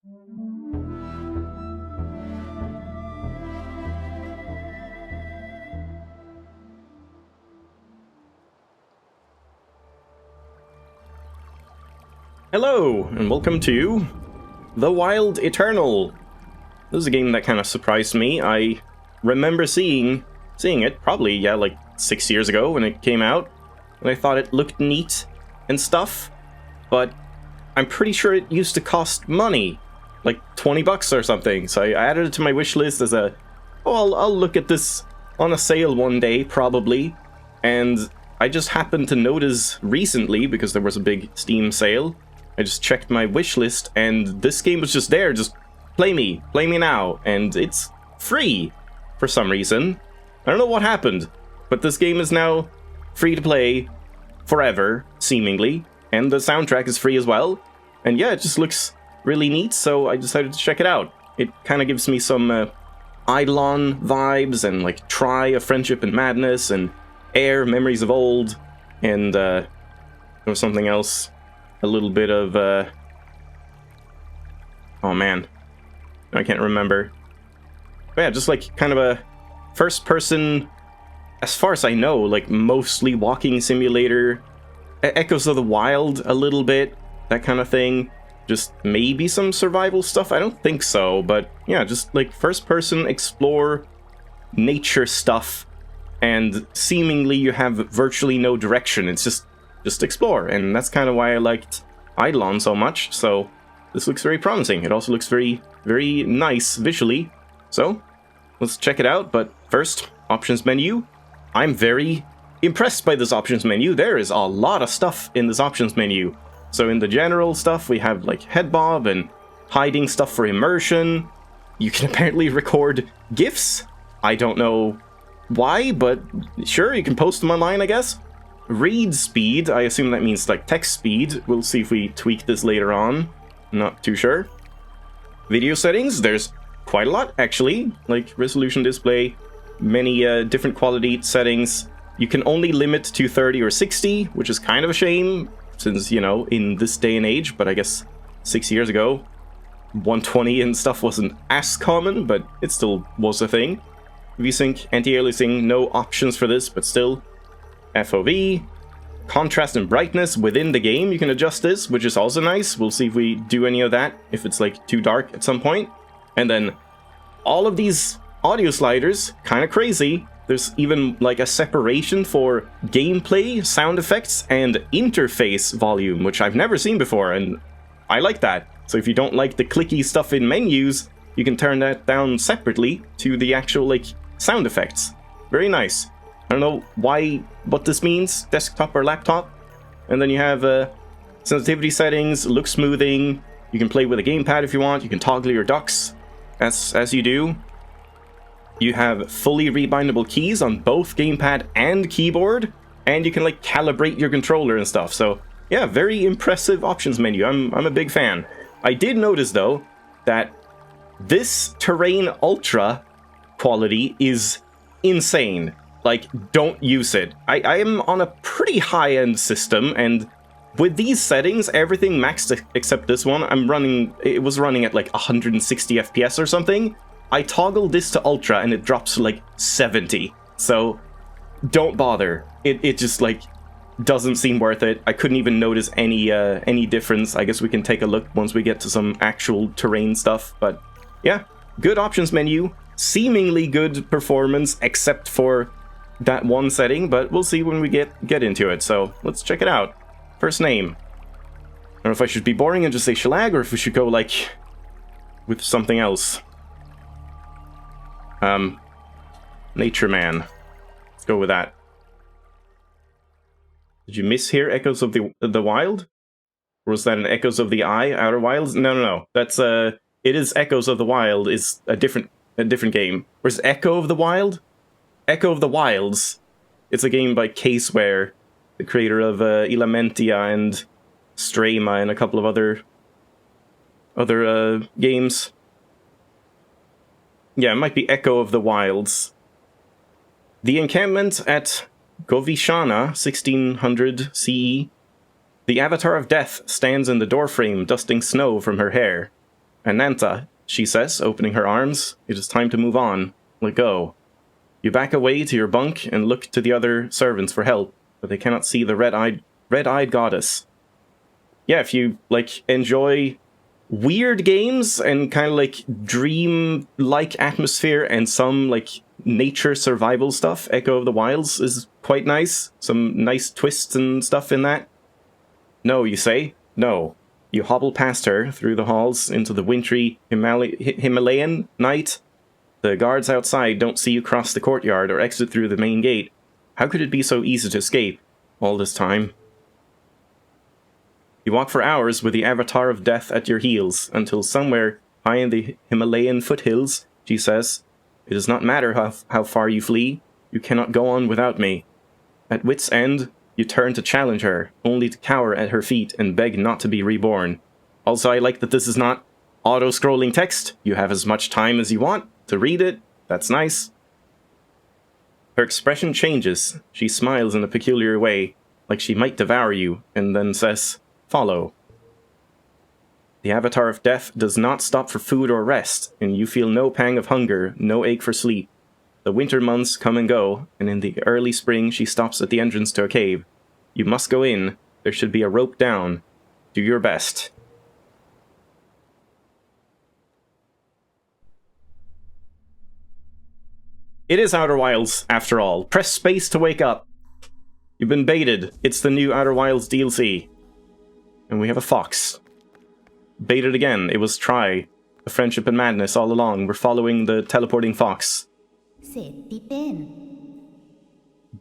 Hello, and welcome to The Wild Eternal. This is a game that kind of surprised me. I remember seeing it probably, yeah, like 6 years ago when it came out, and I thought it looked neat and stuff, but I'm pretty sure it used to cost money, like 20 bucks or something, so I added it to my wish list as a, oh, I'll look at this on a sale one day, probably, and I just happened to notice recently, because there was a big Steam sale, I just checked my wish list, and this game was just there, just play me now, and it's free for some reason. I don't know what happened, but this game is now free to play forever, seemingly, and the soundtrack is free as well, and yeah, it just looks really neat, so I decided to check it out. It kind of gives me some Eidolon vibes, and like Try of Friendship and Madness, and Air, Memories of Old, and there was something else. A little bit of, oh man, I can't remember. But yeah, just like kind of a first-person, as far as I know, like mostly walking simulator. Echoes of the Wild a little bit, that kind of thing. Just maybe some survival stuff, I don't think so, but yeah, just like first-person explore nature stuff, and seemingly you have virtually no direction. It's just explore, and that's kind of why I liked Eidolon so much, so this looks very promising. It also looks very, very nice visually, so let's check it out. But first, options menu. I'm very impressed by this options menu. There is a lot of stuff in this options menu. So in the general stuff, we have like head bob and hiding stuff for immersion. You can apparently record GIFs. I don't know why, but sure, you can post them online, I guess. Read speed, I assume that means like text speed. We'll see if we tweak this later on. Not too sure. Video settings, there's quite a lot actually. Like resolution display, many different quality settings. You can only limit to 30 or 60, which is kind of a shame, since, you know, in this day and age, but I guess 6 years ago, 120 and stuff wasn't as common, but it still was a thing. VSync, anti-aliasing, no options for this, but still. FOV, contrast and brightness within the game, you can adjust this, which is also nice. We'll see if we do any of that, if it's like too dark at some point. And then all of these audio sliders, kind of crazy. There's even like a separation for gameplay, sound effects, and interface volume, which I've never seen before, and I like that. So if you don't like the clicky stuff in menus, you can turn that down separately to the actual like sound effects. Very nice. I don't know what this means, desktop or laptop. And then you have sensitivity settings, look smoothing. You can play with a gamepad if you want. You can toggle your docks as you do. You have fully rebindable keys on both gamepad and keyboard, and you can like calibrate your controller and stuff. So yeah, very impressive options menu. I'm a big fan. I did notice though that this Terrain Ultra quality is insane. Like, don't use it. I am on a pretty high-end system, and with these settings, everything maxed except this one. It was running at like 160 FPS or something. I toggled this to Ultra, and it drops to like 70. So, don't bother. It just like doesn't seem worth it. I couldn't even notice any difference. I guess we can take a look once we get to some actual terrain stuff. But yeah, good options menu. Seemingly good performance, except for that one setting, but we'll see when we get into it, so let's check it out. First name. I don't know if I should be boring and just say Shelag, or if we should go, like, with something else. Nature Man. Let's go with that. Did you mishear Echoes of the Wild? Or was that an Echoes of the Eye, Outer Wilds? No. That's, it is Echoes of the Wild, is a different game. Where's Echo of the Wild? Echo of the Wilds. It's a game by Caseware, the creator of Elementia and Strema and a couple of other games. Yeah, it might be Echo of the Wilds. The encampment at Govishana, 1600 CE. The Avatar of Death stands in the doorframe, dusting snow from her hair. Ananta, she says, opening her arms. It is time to move on. Let go. You back away to your bunk and look to the other servants for help, but they cannot see the red-eyed goddess. Yeah, if you, like, enjoy weird games and kind of, like, dream-like atmosphere and some, like, nature survival stuff, Echo of the Wilds is quite nice. Some nice twists and stuff in that. No, you say? No. You hobble past her through the halls into the wintry Himalayan night. The guards outside don't see you cross the courtyard or exit through the main gate. How could it be so easy to escape all this time? You walk for hours with the avatar of death at your heels, until somewhere high in the Himalayan foothills, she says, "It does not matter how far you flee, you cannot go on without me." At wit's end, you turn to challenge her, only to cower at her feet and beg not to be reborn. Also, I like that this is not auto-scrolling text. You have as much time as you want to read it. That's nice. Her expression changes. She smiles in a peculiar way, like she might devour you, and then says, "Follow." The avatar of death does not stop for food or rest, and you feel no pang of hunger, no ache for sleep. The winter months come and go, and in the early spring she stops at the entrance to a cave. You must go in. There should be a rope down. Do your best. It is Outer Wilds, after all. Press space to wake up. You've been baited. It's the new Outer Wilds DLC. And we have a fox. Baited again. It was Try. The friendship and madness all along. We're following the teleporting fox.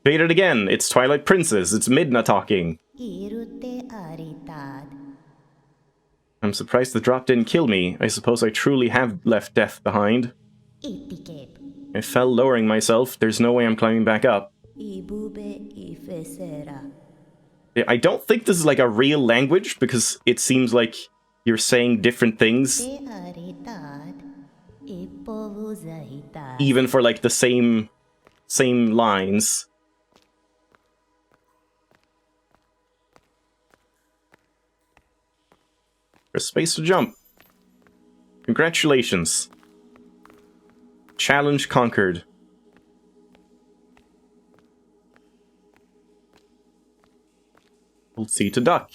Baited again. It's Twilight Princess. It's Midna talking. I'm surprised the drop didn't kill me. I suppose I truly have left death behind. I fell lowering myself. There's no way I'm climbing back up. I don't think this is like a real language, because it seems like you're saying different things. Even for like the same lines. There's space to jump. Congratulations. Challenge conquered. Hold C to duck.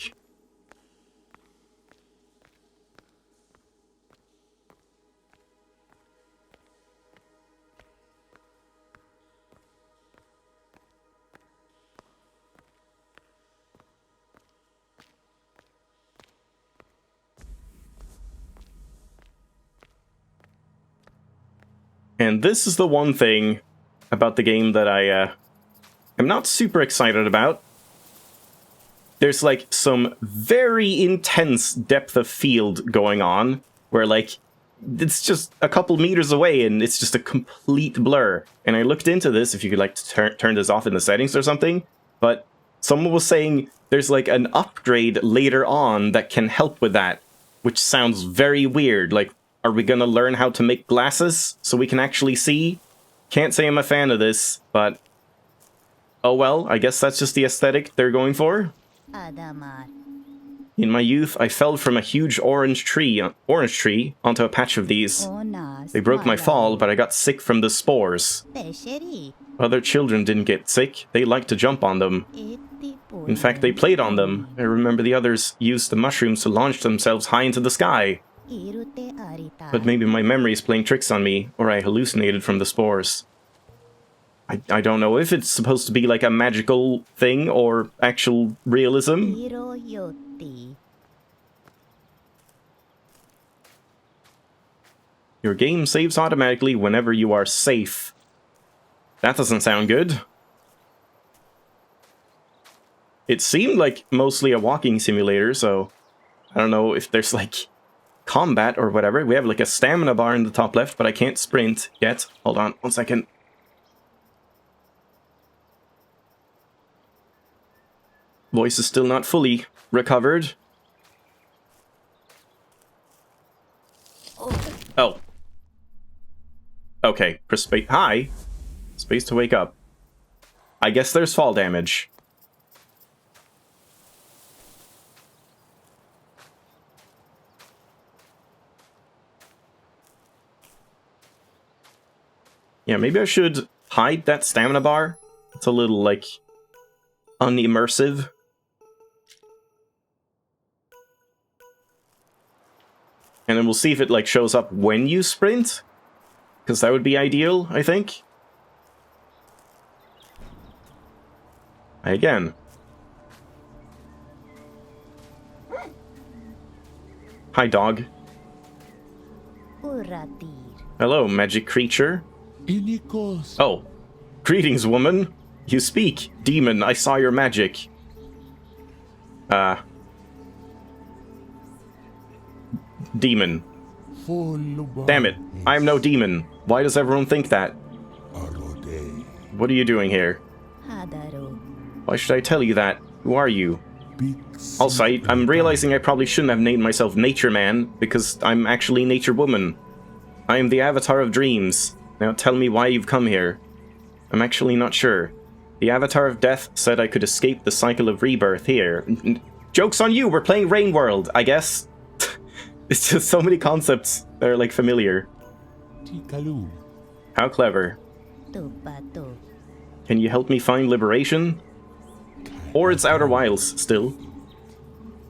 And this is the one thing about the game that I am not super excited about. There's like some very intense depth of field going on, where like it's just a couple meters away and it's just a complete blur. And I looked into this, if you could like turn this off in the settings or something, but someone was saying there's like an upgrade later on that can help with that, which sounds very weird. Like, are we gonna learn how to make glasses so we can actually see? Can't say I'm a fan of this, but oh well, I guess that's just the aesthetic they're going for. In my youth, I fell from a huge orange tree onto a patch of these. They broke my fall, but I got sick from the spores. Other children didn't get sick. They liked to jump on them. In fact, they played on them. I remember the others used the mushrooms to launch themselves high into the sky. But maybe my memory is playing tricks on me, or I hallucinated from the spores. I don't know if it's supposed to be like a magical thing or actual realism. Your game saves automatically whenever you are safe. That doesn't sound good. It seemed like mostly a walking simulator, so I don't know if there's like combat or whatever. We have like a stamina bar in the top left, but I can't sprint yet. Hold on, 1 second. Voice is still not fully recovered. Oh. Okay, press space. Hi. Space to wake up. I guess there's fall damage. Yeah, maybe I should hide that stamina bar. It's a little, like, unimmersive. And then we'll see if it, like, shows up when you sprint. Because that would be ideal, I think. Again. Hi, dog. Hello, magic creature. Oh. Greetings, woman. You speak. Demon, I saw your magic. Demon. Damn it. I'm no demon. Why does everyone think that? What are you doing here? Why should I tell you that? Who are you? Also, I'm realizing I probably shouldn't have named myself Nature Man, because I'm actually Nature Woman. I am the Avatar of Dreams. Now tell me why you've come here. I'm actually not sure. The Avatar of Death said I could escape the cycle of rebirth here. Joke's on you, we're playing Rain World, I guess. It's just so many concepts that are, like, familiar. How clever. Can you help me find liberation? Or its Outer Wilds, still.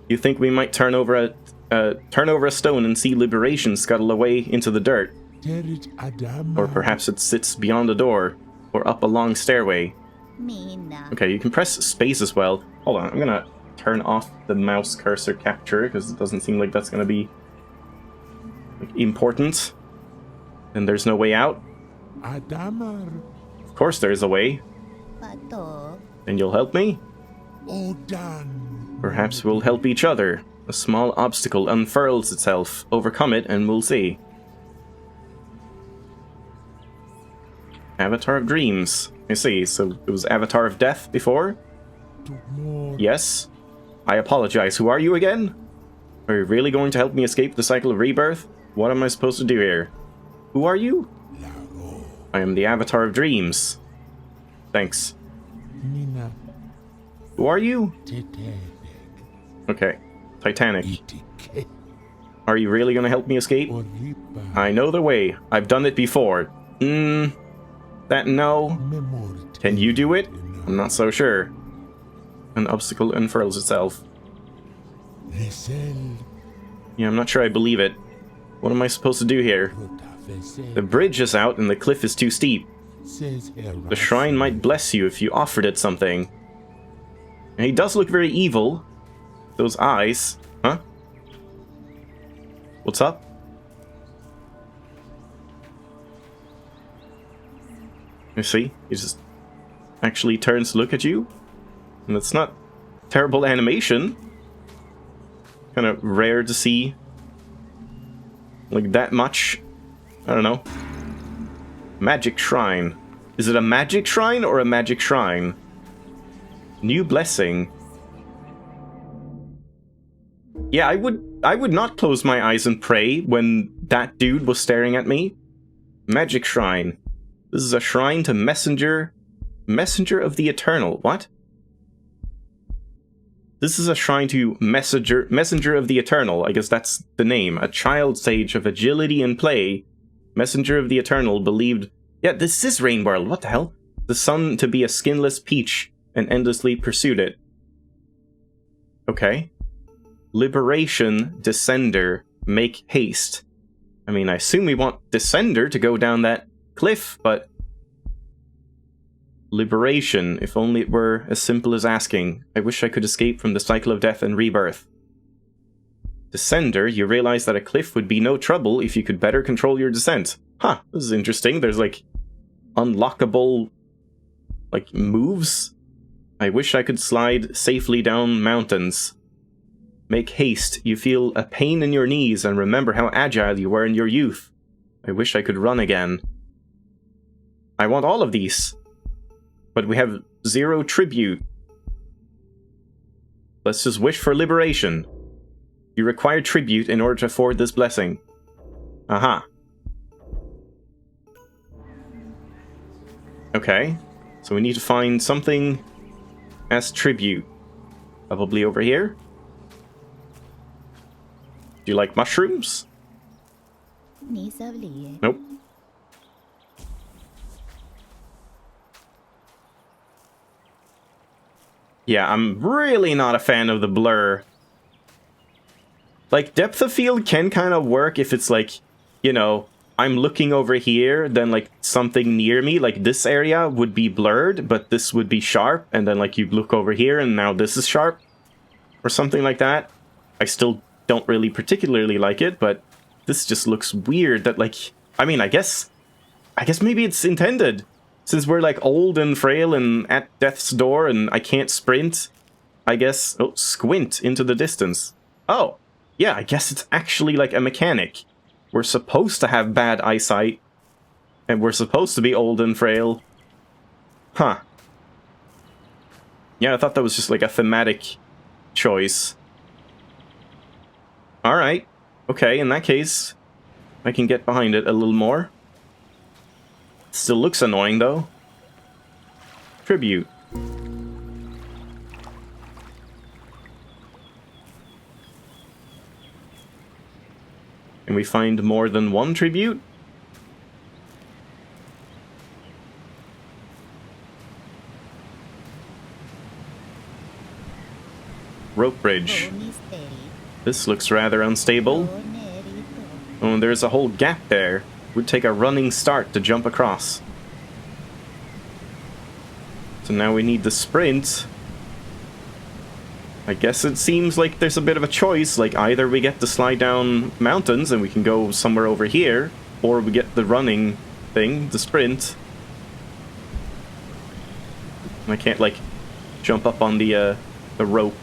You think we might turn over a stone and see liberation scuttle away into the dirt? Or perhaps it sits beyond a door, or up a long stairway. Okay, you can press space as well. Hold on, I'm gonna turn off the mouse cursor capture, because it doesn't seem like that's gonna be, like, important. And there's no way out. Of course there's a way. And you'll help me? Perhaps we'll help each other. A small obstacle unfurls itself. Overcome it and we'll see. Avatar of Dreams. I see, so it was Avatar of Death before? Yes. I apologize. Who are you again? Are you really going to help me escape the cycle of rebirth? What am I supposed to do here? Who are you? I am the Avatar of Dreams. Thanks. Who are you? Okay. Titanic. Are you really gonna help me escape? I know the way. I've done it before. That no. Can you do it? I'm not so sure. An obstacle unfurls itself. Yeah, I'm not sure I believe it. What am I supposed to do here? The bridge is out and the cliff is too steep. The shrine might bless you if you offered it something. And he does look very evil. Those eyes. Huh? What's up? You see? He just actually turns to look at you. And it's not terrible animation. Kind of rare to see. Like that much. I don't know. Magic Shrine. Is it a magic shrine or a magic shrine? New blessing. Yeah, I would not close my eyes and pray when that dude was staring at me. Magic Shrine. This is a shrine to Messenger of the Eternal. What? This is a shrine to Messenger of the Eternal. I guess that's the name. A child sage of agility and play. Messenger of the Eternal believed... Yeah, this is Rain World. What the hell? The sun to be a skinless peach and endlessly pursued it. Okay. Liberation, Descender, make haste. I mean, I assume we want Descender to go down that cliff, but... Liberation, if only it were as simple as asking. I wish I could escape from the cycle of death and rebirth. Descender, you realize that a cliff would be no trouble if you could better control your descent. Huh, this is interesting. There's, like, unlockable, like, moves. I wish I could slide safely down mountains. Make haste. You feel a pain in your knees and remember how agile you were in your youth. I wish I could run again. I want all of these. But we have 0 tribute. Let's just wish for liberation. You require tribute in order to afford this blessing. Aha. Okay. So we need to find something as tribute. Probably over here. Do you like mushrooms? Nope. Yeah, I'm really not a fan of the blur. Like, depth of field can kind of work if it's like, you know, I'm looking over here, then like something near me, like this area would be blurred, but this would be sharp, and then like you look over here and now this is sharp, or something like that. I still don't really particularly like it, but this just looks weird that like, I mean, I guess maybe it's intended. Since we're like old and frail and at death's door and I can't sprint, I guess, oh, squint into the distance. Oh, yeah, I guess it's actually like a mechanic. We're supposed to have bad eyesight, and we're supposed to be old and frail. Huh. Yeah, I thought that was just like a thematic choice. Alright. Okay, in that case, I can get behind it a little more. Still looks annoying, though. Tribute. Can we find more than one tribute? Rope bridge. This looks rather unstable. Oh, and there's a whole gap there. Would take a running start to jump across. So now we need the sprint. I guess it seems like there's a bit of a choice, like either we get to slide down mountains and we can go somewhere over here, or we get the running thing, the sprint. I can't, like, jump up on the rope.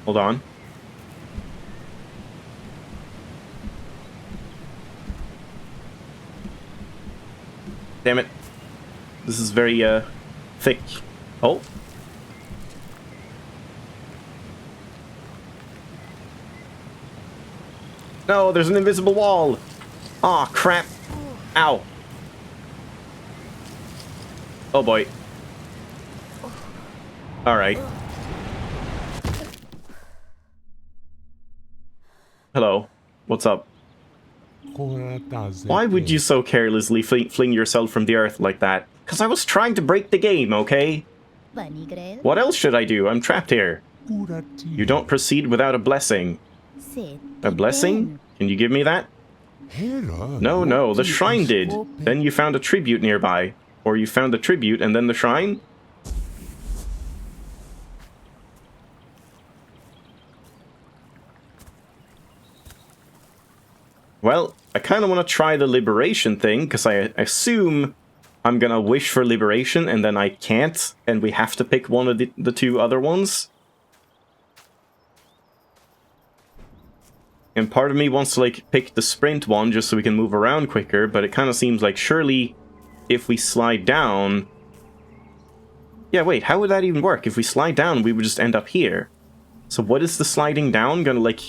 Hold on. Damn it. This is very, thick. Oh. No, there's an invisible wall! Aw, crap. Ow. Oh boy. Alright. Hello. What's up? Why would you so carelessly fling yourself from the earth like that? Because I was trying to break the game, okay? What else should I do? I'm trapped here. You don't proceed without a blessing. A blessing? Can you give me that? No, the shrine did. Then you found a tribute nearby. Or you found a tribute and then the shrine? Well, I kind of want to try the liberation thing, because I assume I'm gonna wish for liberation and then I can't, and we have to pick one of the two other ones. And part of me wants to, like, pick the sprint one just so we can move around quicker, but it kind of seems like surely if we slide down... Yeah, wait, how would that even work? If we slide down, we would just end up here. So what is the sliding down gonna, like,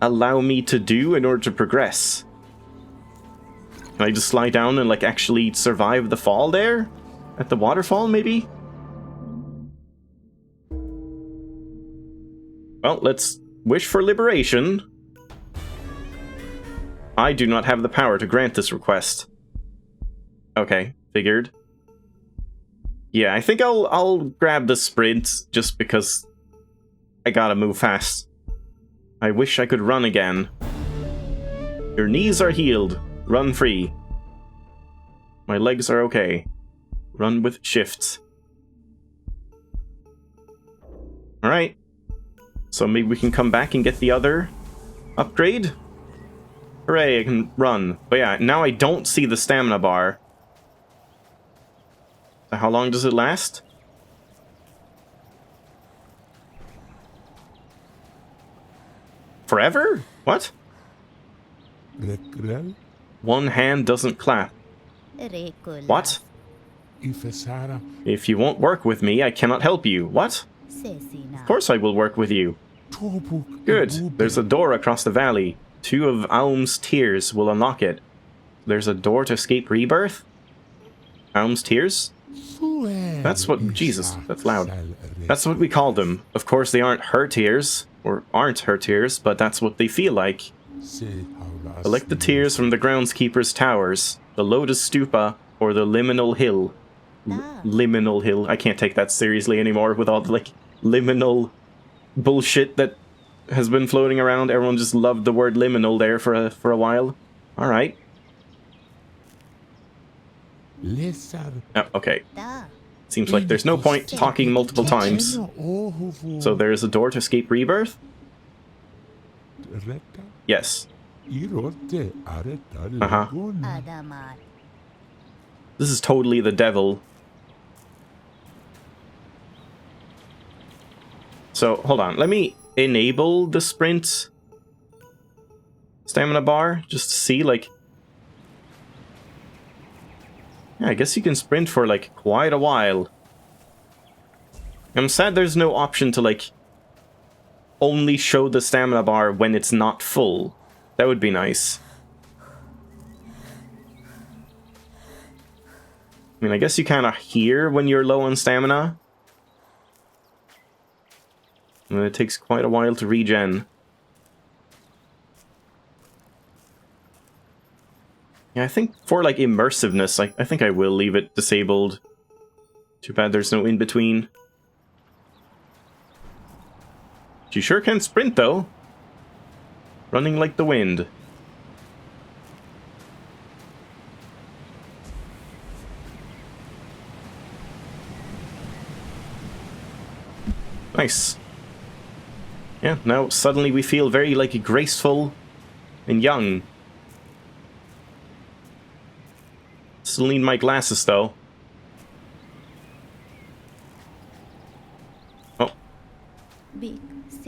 allow me to do in order to progress? Can I just slide down and, like, actually survive the fall there? At the waterfall, maybe? Well, let's wish for liberation. I do not have the power to grant this request. Okay, figured. Yeah, I think I'll grab the sprint just because I gotta move fast. I wish I could run again. Your knees are healed. Run free. My legs are okay. Run with shifts. Alright. So maybe we can come back and get the other upgrade? Hooray, I can run. But yeah, now I don't see the stamina bar. So how long does it last? Forever? What? One hand doesn't clap. What? If you won't work with me, I cannot help you. What? Of course I will work with you. Good. There's a door across the valley. 2 of Aum's tears will unlock it. There's a door to escape rebirth? Aum's tears? That's what... Jesus, that's loud. That's what we call them. Of course they aren't her tears, or aren't her tears, but that's what they feel like. Collect the tears from the groundskeeper's towers, the Lotus Stupa, or the Liminal Hill. Liminal hill. I can't take that seriously anymore with all the, like, liminal bullshit that has been floating around. Everyone just loved the word liminal there for a while. Alright. Oh, okay. Seems like there's no point talking multiple times. So there is a door to escape rebirth? Yes. Uh-huh. This is totally the devil. So, hold on. Let me enable the sprint stamina bar, just to see, like... Yeah, I guess you can sprint for, like, quite a while. I'm sad there's no option to, like, only show the stamina bar when it's not full. That would be nice. I mean, I guess you kind of hear when you're low on stamina. And it takes quite a while to regen. Yeah, I think for, like, immersiveness, I think I will leave it disabled. Too bad there's no in-between. You sure can sprint, though. Running like the wind. Nice. Yeah, now suddenly we feel very, like, graceful and young. Still need my glasses, though. Oh.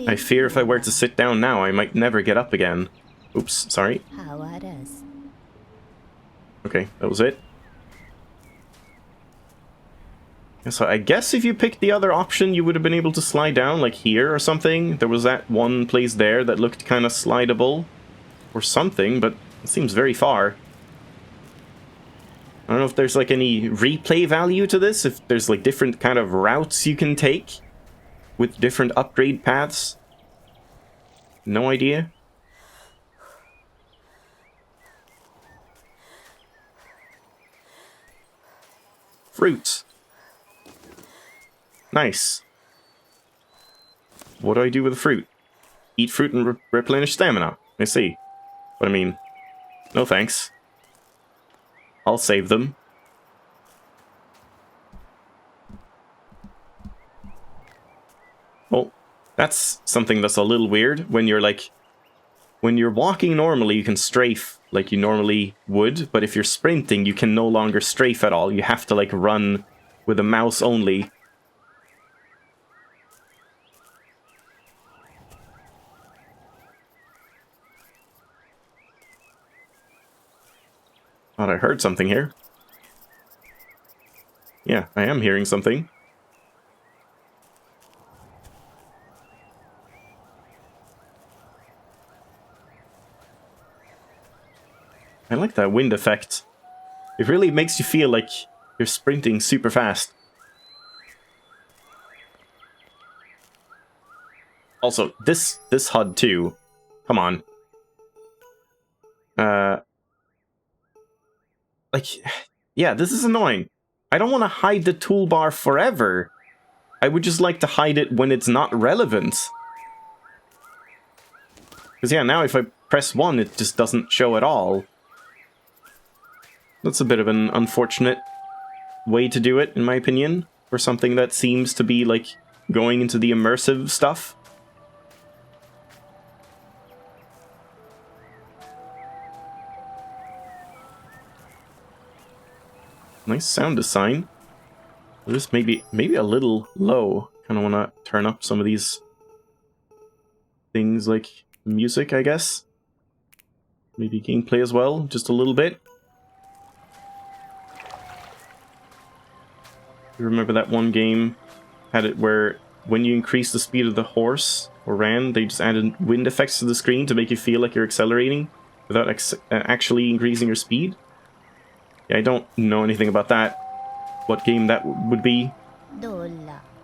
I fear if I were to sit down now, I might never get up again. Oops, sorry. Okay, that was it. So I guess if you picked the other option, you would have been able to slide down, like here or something. There was that one place there that looked kind of slidable. Or something, but it seems very far. I don't know if there's, like, any replay value to this. If there's, like, different kind of routes you can take. With different upgrade paths. No idea. Fruit. Nice. What do I do with the fruit? Eat fruit and replenish stamina. I see. But I mean, no thanks. I'll save them. Oh, that's something that's a little weird. When you're, like... When you're walking normally, you can strafe like you normally would. But if you're sprinting, you can no longer strafe at all. You have to, like, run with a mouse only. Thought I heard something here. Yeah, I am hearing something. I like that wind effect. It really makes you feel like you're sprinting super fast. Also, this HUD too. Come on. Like, yeah, this is annoying. I don't want to hide the toolbar forever. I would just like to hide it when it's not relevant. Because yeah, now if I press 1, it just doesn't show at all. That's a bit of an unfortunate way to do it, in my opinion. For something that seems to be, like, going into the immersive stuff. Nice sound design. Just maybe a little low. Kind of want to turn up some of these things like music, I guess. Maybe gameplay as well, just a little bit. You remember that one game had it where when you increase the speed of the horse or ran, they just added wind effects to the screen to make you feel like you're accelerating without actually increasing your speed? Yeah, I don't know anything about that. What game that would be.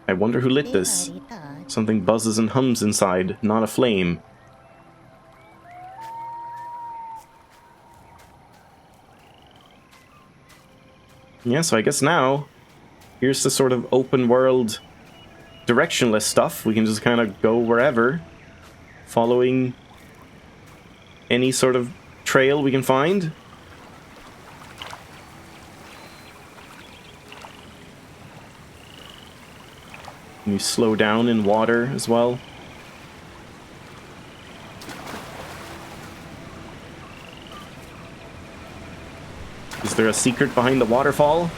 I wonder who lit this. Something buzzes and hums inside, not a flame. Yeah, so I guess now Here's the sort of open world directionless stuff. We can just kind of go wherever, following any sort of trail we can find. Can you slow down in water as well? Is there a secret behind the waterfall?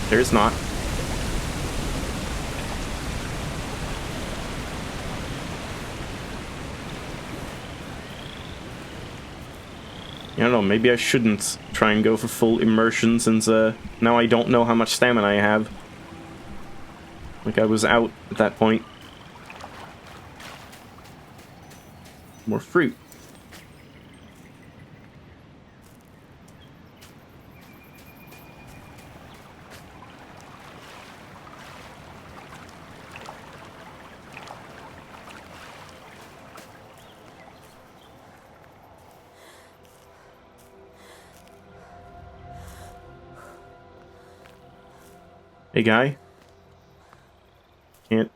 There's not. I don't know, maybe I shouldn't try and go for full immersion since now I don't know how much stamina I have. Like I was out at that point. More fruit. Hey guy. Can't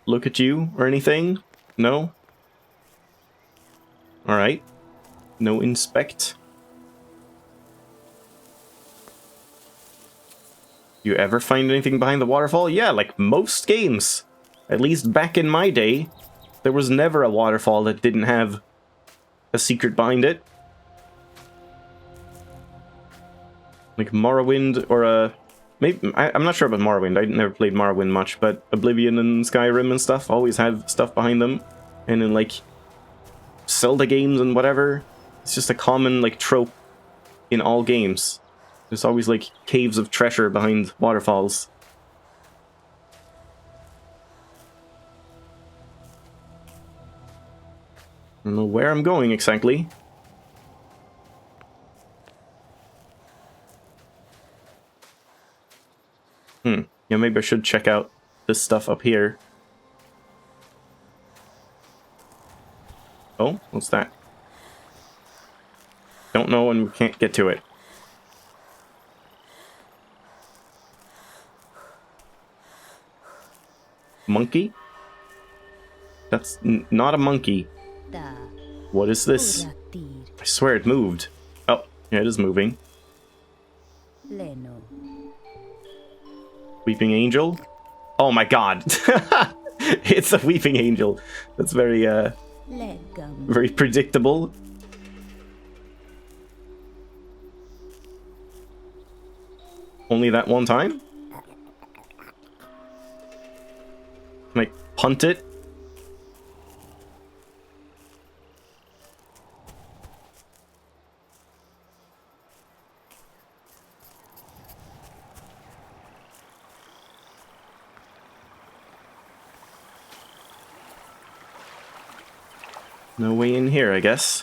look at you or anything? No? Alright. No inspect. You ever find anything behind the waterfall? Yeah, like most games. At least back in my day, there was never a waterfall that didn't have a secret behind it. Like Morrowind or a... Maybe, I'm not sure about Morrowind. I never played Morrowind much, but Oblivion and Skyrim and stuff always have stuff behind them. And in like Zelda games and whatever, it's just a common like trope in all games. There's always like caves of treasure behind waterfalls. I don't know where I'm going exactly. Yeah, maybe I should check out this stuff up here. Oh, what's that? Don't know and we can't get to it. Monkey? That's not a monkey. What is this? I swear it moved. Oh, yeah, it is moving. Weeping Angel? Oh my god. It's a Weeping Angel. That's very, very predictable. Only that one time? Can I punt it? No way in here, I guess.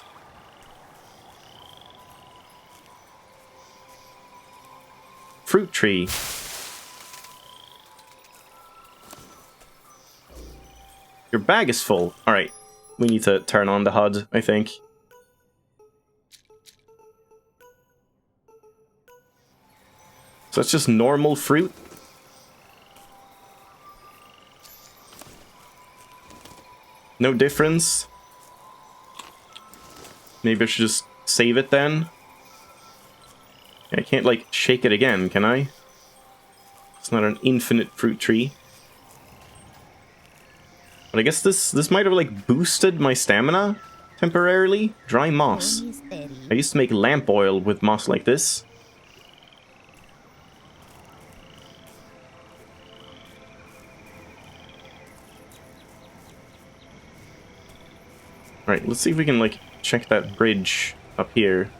Fruit tree. Your bag is full. Alright. We need to turn on the HUD, I think. So it's just normal fruit? No difference? Maybe I should just save it then? I can't, like, shake it again, can I? It's not an infinite fruit tree. But I guess this might have, like, boosted my stamina temporarily. Dry moss. I used to make lamp oil with moss like this. Alright, let's see if we can, like, check that bridge up here.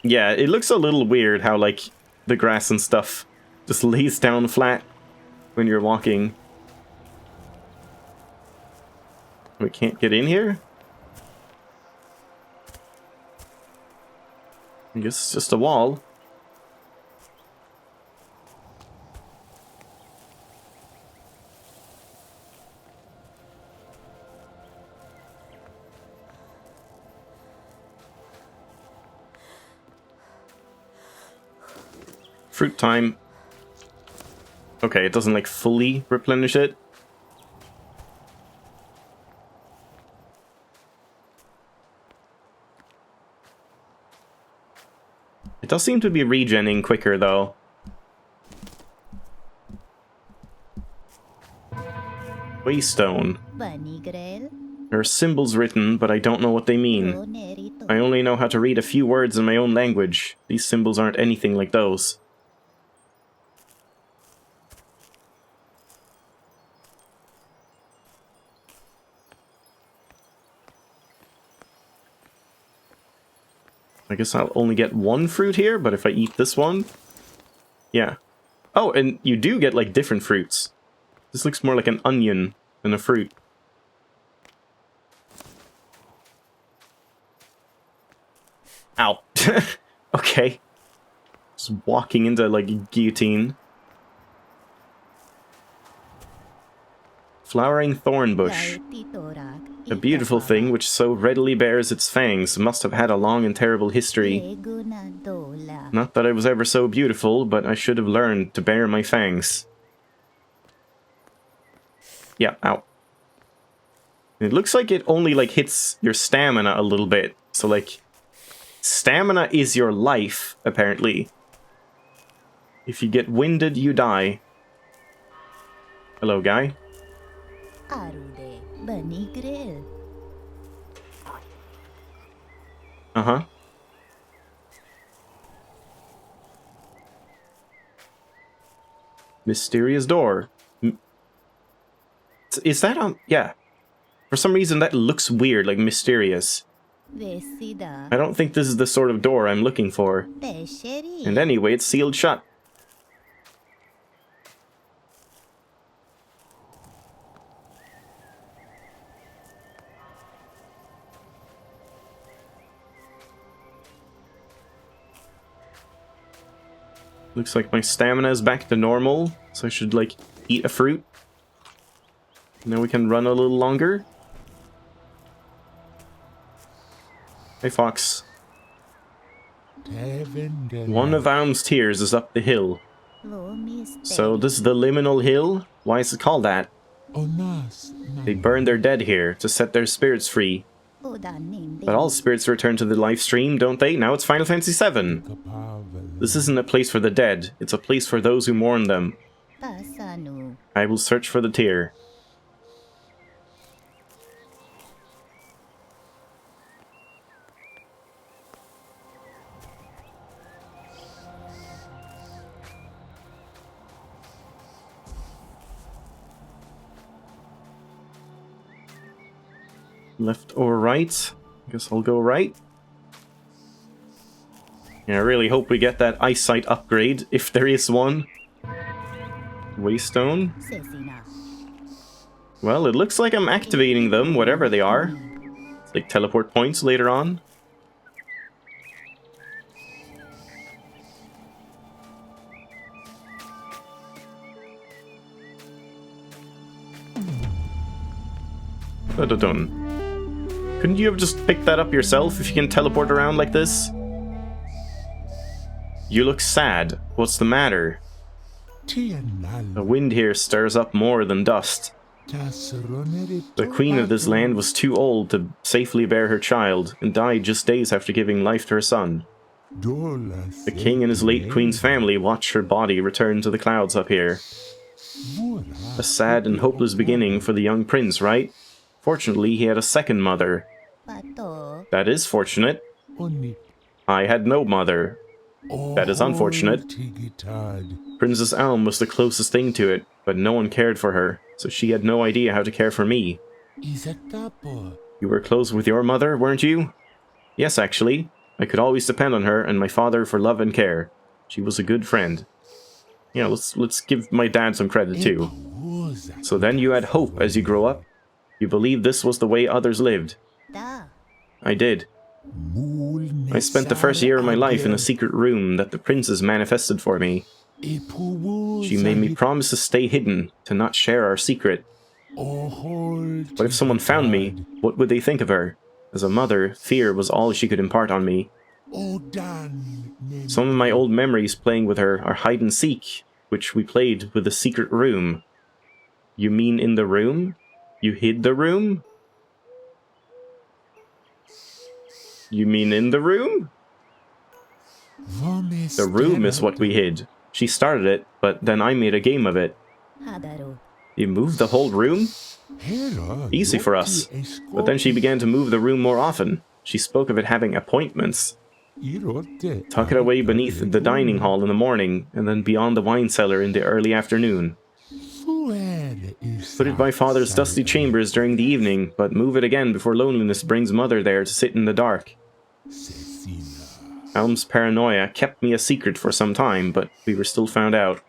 Yeah, it looks a little weird how, like, the grass and stuff just lays down flat when you're walking. We can't get in here? I guess it's just a wall. Fruit time. Okay, it doesn't like fully replenish it. It does seem to be regenning quicker though. Waystone. There are symbols written, but I don't know what they mean. I only know how to read a few words in my own language. These symbols aren't anything like those. I guess I'll only get one fruit here, but if I eat this one... Yeah. Oh, and you do get, like, different fruits. This looks more like an onion than a fruit. Ow. Okay. Just walking into, like, a guillotine. Flowering thorn bush. A beautiful thing which so readily bears its fangs must have had a long and terrible history. Not that I was ever so beautiful, but I should have learned to bear my fangs. Yeah, ow. It looks like it only, like, hits your stamina a little bit. So, like, stamina is your life, apparently. If you get winded, you die. Hello, guy. Uh-huh. Mysterious door. Is that on... Yeah. For some reason, that looks weird, like mysterious. I don't think this is the sort of door I'm looking for. And anyway, it's sealed shut. Looks like my stamina is back to normal, so I should, like, eat a fruit. Now we can run a little longer. Hey, Fox. One of Aum's tears is up the hill. So this is the liminal hill? Why is it called that? They burn their dead here to set their spirits free. But all spirits return to the live stream, don't they? Now it's Final Fantasy VII. This isn't a place for the dead. It's a place for those who mourn them. I will search for the tear. Left or right? I guess I'll go right. Yeah, I really hope we get that eyesight upgrade, if there is one. Waystone. Well, it looks like I'm activating them, whatever they are. It's like teleport points later on. Dun. Couldn't you have just picked that up yourself if you can teleport around like this? You look sad. What's the matter? The wind here stirs up more than dust. The queen of this land was too old to safely bear her child, and died just days after giving life to her son. The king and his late queen's family watched her body return to the clouds up here. A sad and hopeless beginning for the young prince, right? Fortunately, he had a second mother. That is fortunate. I had no mother. That is unfortunate. Princess Aum was the closest thing to it, but no one cared for her, so she had no idea how to care for me. You were close with your mother, weren't you? Yes, actually. I could always depend on her and my father for love and care. She was a good friend. Yeah, let's give my dad some credit too. So then you had hope as you grow up? You believed this was the way others lived? I did. I spent the first year of my life in a secret room that the princess manifested for me. She made me promise to stay hidden, to not share our secret. But if someone found me, what would they think of her? As a mother, fear was all she could impart on me. Some of my old memories playing with her are hide and seek, which we played with a secret room. You mean in the room? You hid the room? You mean in the room? The room is what we hid. She started it, but then I made a game of it. You moved the whole room? Easy for us. But then she began to move the room more often. She spoke of it having appointments. Tuck it away beneath the dining hall in the morning, and then beyond the wine cellar in the early afternoon. Put it by father's dusty chambers during the evening, but move it again before loneliness brings mother there to sit in the dark. Elm's paranoia kept me a secret for some time, but we were still found out.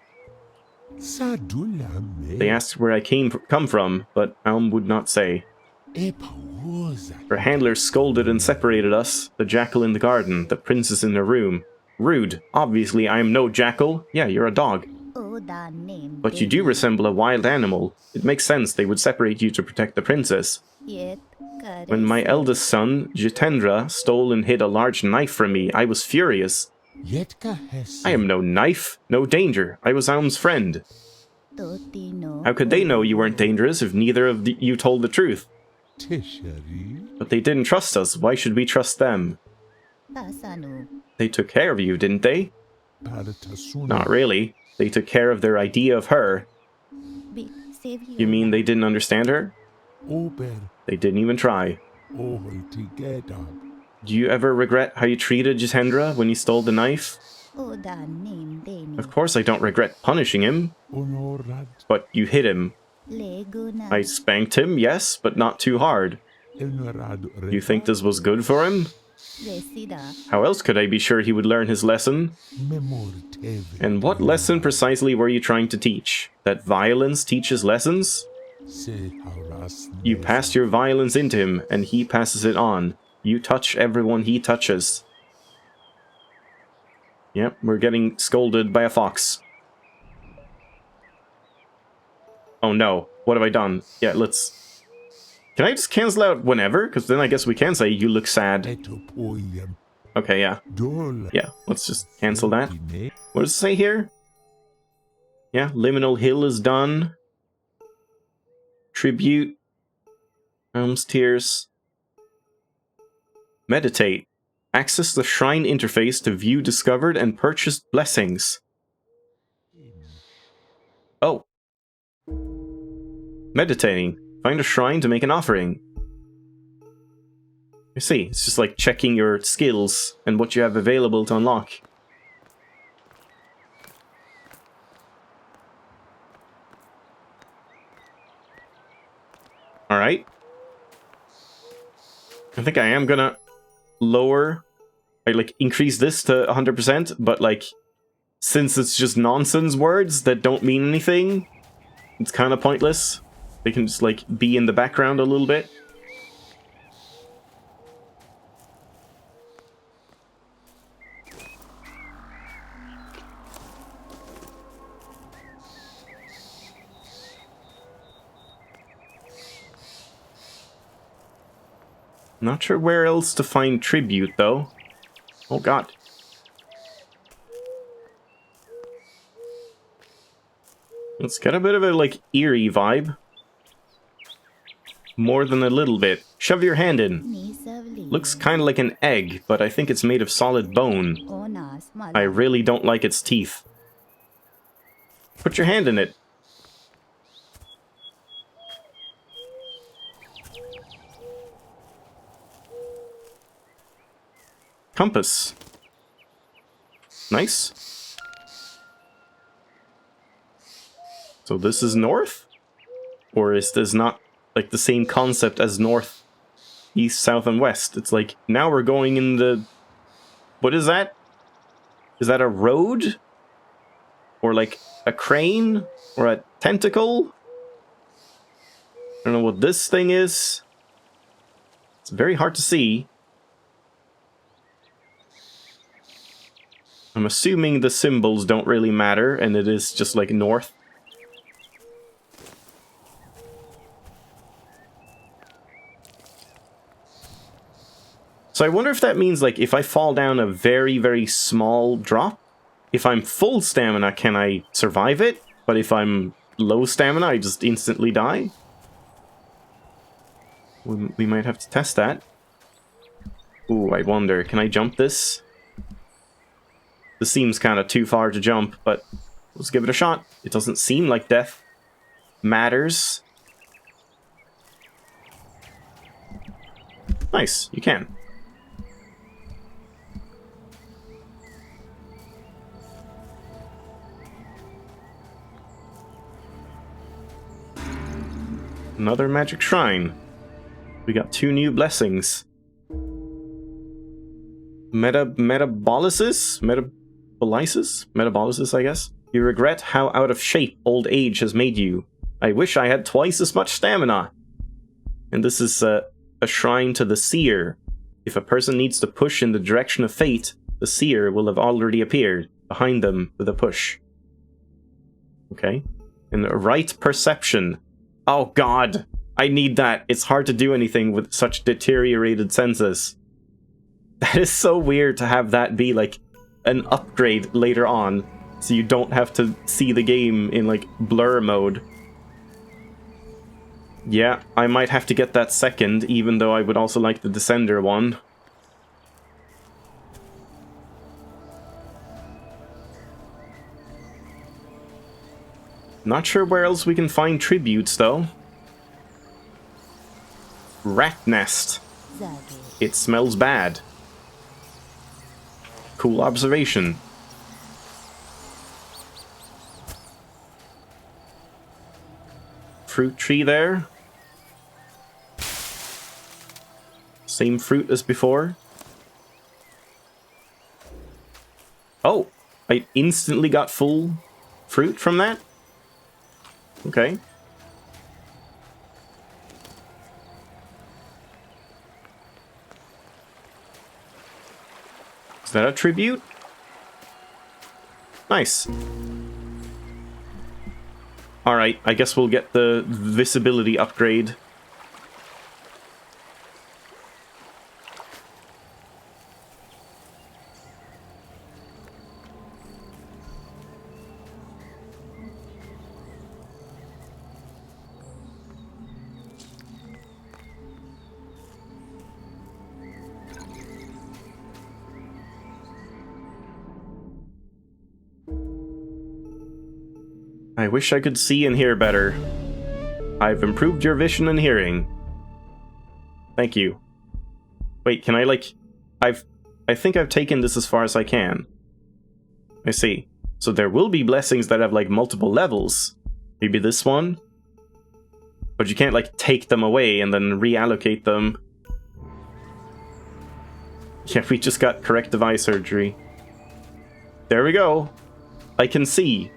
They asked where I come from, but Elm would not say. Her handlers scolded and separated us, the jackal in the garden, the princess in her room. Rude. Obviously I am no jackal. Yeah, you're a dog. But you do resemble a wild animal. It makes sense they would separate you to protect the princess. When my eldest son, Jitendra, stole and hid a large knife from me, I was furious. I am no knife, no danger. I was Elm's friend. How could they know you weren't dangerous if neither of you told the truth? But they didn't trust us. Why should we trust them? They took care of you, didn't they? Not really. They took care of their idea of her. You mean they didn't understand her? They didn't even try. Do you ever regret how you treated Jitendra when he stole the knife? Of course I don't regret punishing him. But you hit him. I spanked him, yes, but not too hard. You think this was good for him? How else could I be sure he would learn his lesson? And what lesson precisely were you trying to teach? That violence teaches lessons? You passed your violence into him, and he passes it on. You touch everyone he touches. Yep, we're getting scolded by a fox. Oh no, what have I done? Yeah, let's... Can I just cancel out whenever? Because then I guess we can say, you look sad. Okay, yeah. Yeah, let's just cancel that. What does it say here? Yeah, Liminal Hill is done. Tribute. Elm's Tears. Meditate. Access the shrine interface to view discovered and purchased blessings. Oh. Meditating. Find a shrine to make an offering. You see, it's just like checking your skills and what you have available to unlock. Alright. I think I am gonna lower... increase this to 100%, but, since it's just nonsense words that don't mean anything, it's kind of pointless. They can just, be in the background a little bit. Not sure where else to find tribute, though. Oh god. It's got a bit of a, eerie vibe. More than a little bit. Shove your hand in. Looks kind of like an egg, but I think it's made of solid bone. I really don't like its teeth. Put your hand in it. Compass. Nice. So this is north? Or is this not, the same concept as north, east, south, and west? It's now we're going in the... What is that? Is that a road? Or, a crane? Or a tentacle? I don't know what this thing is. It's very hard to see. I'm assuming the symbols don't really matter, and it is just, north. So I wonder if that means, like, if I fall down a very, very small drop, if I'm full stamina, can I survive it? But if I'm low stamina, I just instantly die? We might have to test that. Ooh, I wonder, can I jump this? This seems kind of too far to jump, but let's give it a shot. It doesn't seem like death matters. Nice, you can. Another magic shrine. We got 2 new blessings. Metabolysis, I guess. You regret how out of shape old age has made you. I wish I had twice as much stamina. And this is a shrine to the seer. If a person needs to push in the direction of fate, the seer will have already appeared behind them with a push. Okay. And the right perception. Oh god, I need that. It's hard to do anything with such deteriorated senses. That is so weird to have that be like an upgrade later on, so you don't have to see the game in like blur mode. Yeah, I might have to get that second, even though I would also like the Descender one. Not sure where else we can find tributes, though. Rat nest. It smells bad. Cool observation. Fruit tree there. Same fruit as before. Oh, I instantly got full fruit from that? Okay. Is that a tribute? Nice. Alright, I guess we'll get the visibility upgrade. I wish I could see and hear better. I've improved your vision and hearing. Thank you. Wait, can I like... I think I've taken this as far as I can. I see. So there will be blessings that have like multiple levels. Maybe this one? But you can't like take them away and then reallocate them. Yeah, we just got corrective eye surgery. There we go. I can see.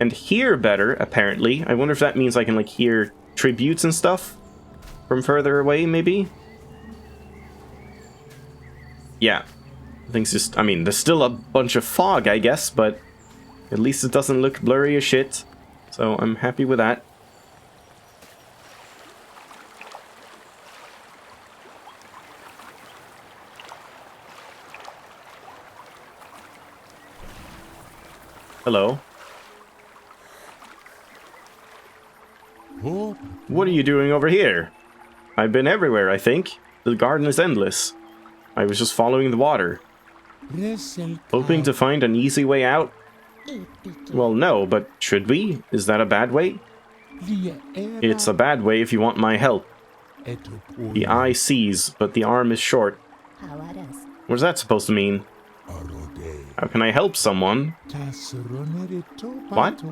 And hear better, apparently. I wonder if that means I can, like, hear tributes and stuff from further away, maybe? Yeah. Things just... I mean, there's still a bunch of fog, I guess, but at least it doesn't look blurry as shit. So I'm happy with that. Hello. What are you doing over here? I've been everywhere, I think. The garden is endless. I was just following the water. Hoping to find an easy way out? Well, no, but should we? Is that a bad way? It's a bad way if you want my help. The eye sees, but the arm is short. What's that supposed to mean? How can I help someone? What?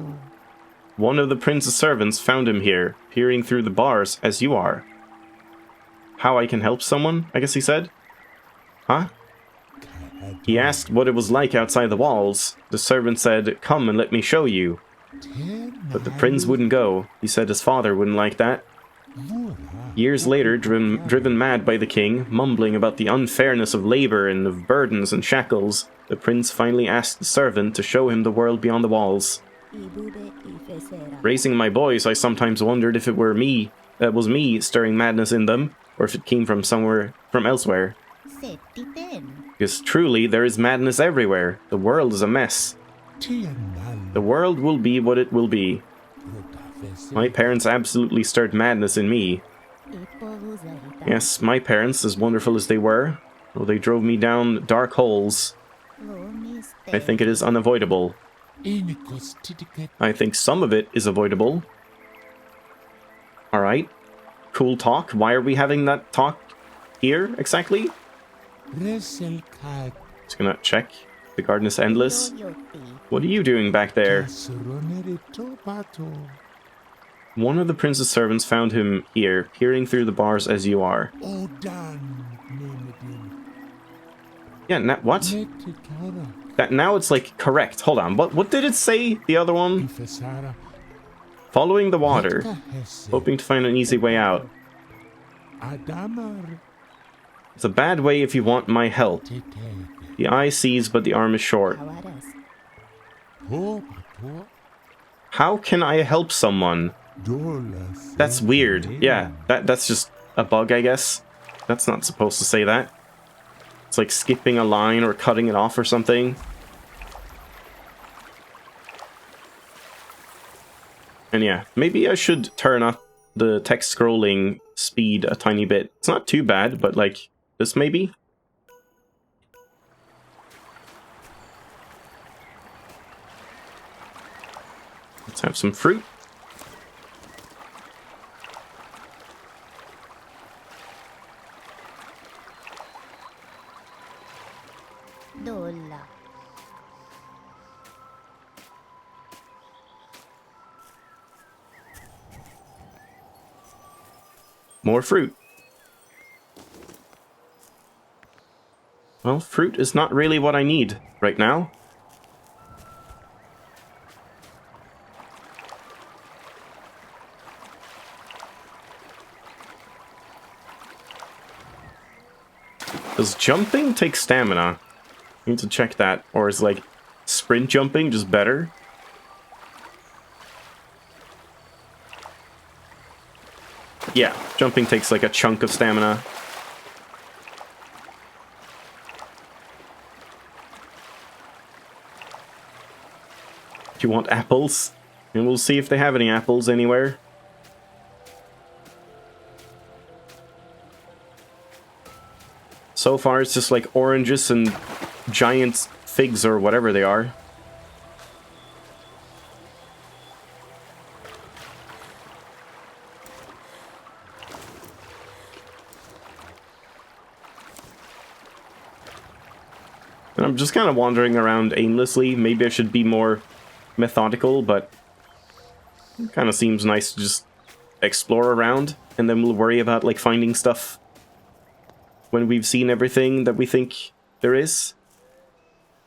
One of the prince's servants found him here, peering through the bars as you are. How I can help someone, I guess he said? Huh? He asked what it was like outside the walls. The servant said, "Come and let me show you." But the prince wouldn't go. He said his father wouldn't like that. Years later, driven mad by the king, mumbling about the unfairness of labor and of burdens and shackles, the prince finally asked the servant to show him the world beyond the walls. Raising my boys, I sometimes wondered if it was me stirring madness in them. or if it came from somewhere from elsewhere. Because truly, there is madness everywhere. The world is a mess. The world will be what it will be. My parents absolutely stirred madness in me. Yes, my parents, as wonderful as they were, well, they drove me down dark holes. I think it is unavoidable. I think some of it is avoidable. Alright. Cool talk. Why are we having that talk here, exactly? Just gonna check. The garden is endless. What are you doing back there? One of the prince's servants found him here, peering through the bars as you are. Yeah, what? That now it's like correct. Hold on. What did it say? The other one? Following the water, hoping to find an easy way out. It's a bad way if you want my help. The eye sees, but the arm is short. How can I help someone? That's weird. Yeah, that's just a bug, I guess. That's not supposed to say that. It's like skipping a line or cutting it off or something. And yeah, maybe I should turn up the text scrolling speed a tiny bit. It's not too bad, but like this maybe? Let's have some fruit. More fruit. Well, fruit is not really what I need right now. Does jumping take stamina? I need to check that. Or is like sprint jumping just better? Yeah, jumping takes like a chunk of stamina. Do you want apples? And we'll see if they have any apples anywhere. So far it's just like oranges and giant figs or whatever they are. And I'm just kind of wandering around aimlessly. Maybe I should be more methodical, but it kind of seems nice to just explore around, and then we'll worry about like finding stuff when we've seen everything that we think there is.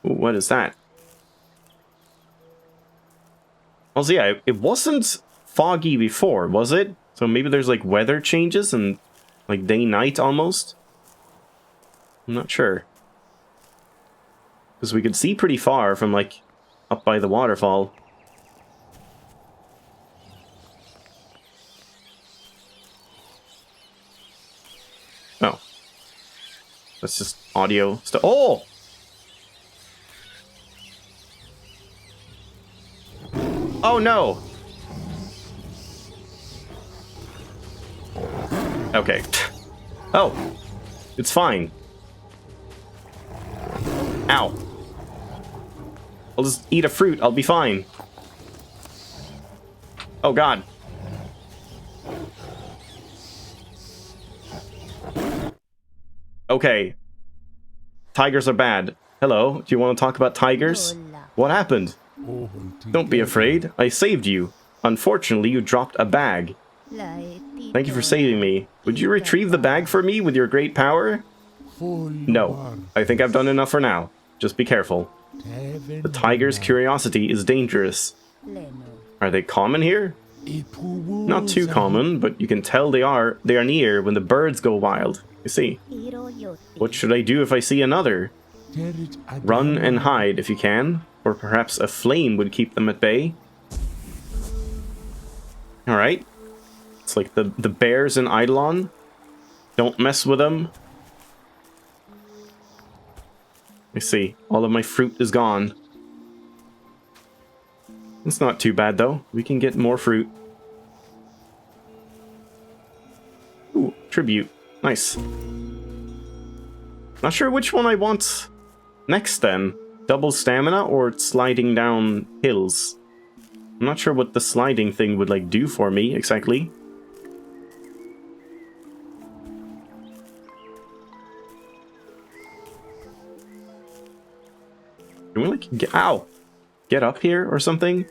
Ooh, what is that? Also, yeah, it wasn't foggy before, was it? So maybe there's like weather changes and like day-night almost? I'm not sure. Because we could see pretty far from like up by the waterfall. Oh. That's just audio stuff. Oh! Oh no! Okay. Oh. It's fine. Ow. I'll just eat a fruit. I'll be fine. Oh god. Okay. Tigers are bad. Hello, do you want to talk about tigers? What happened? Don't be afraid. I saved you. Unfortunately, you dropped a bag. Thank you for saving me. Would you retrieve the bag for me with your great power? No. I think I've done enough for now. Just be careful. The tiger's curiosity is dangerous. Are they common here? Not too common, but you can tell they are near when the birds go wild. You see. What should I do if I see another? Run and hide if you can, or perhaps a flame would keep them at bay. Alright. It's like the bears in Eidolon. Don't mess with them. I see. All of my fruit is gone. It's not too bad, though. We can get more fruit. Ooh, tribute. Nice. Not sure which one I want next, then. Double stamina or sliding down hills? I'm not sure what the sliding thing would, like, do for me, exactly. Can we, like, get up here or something?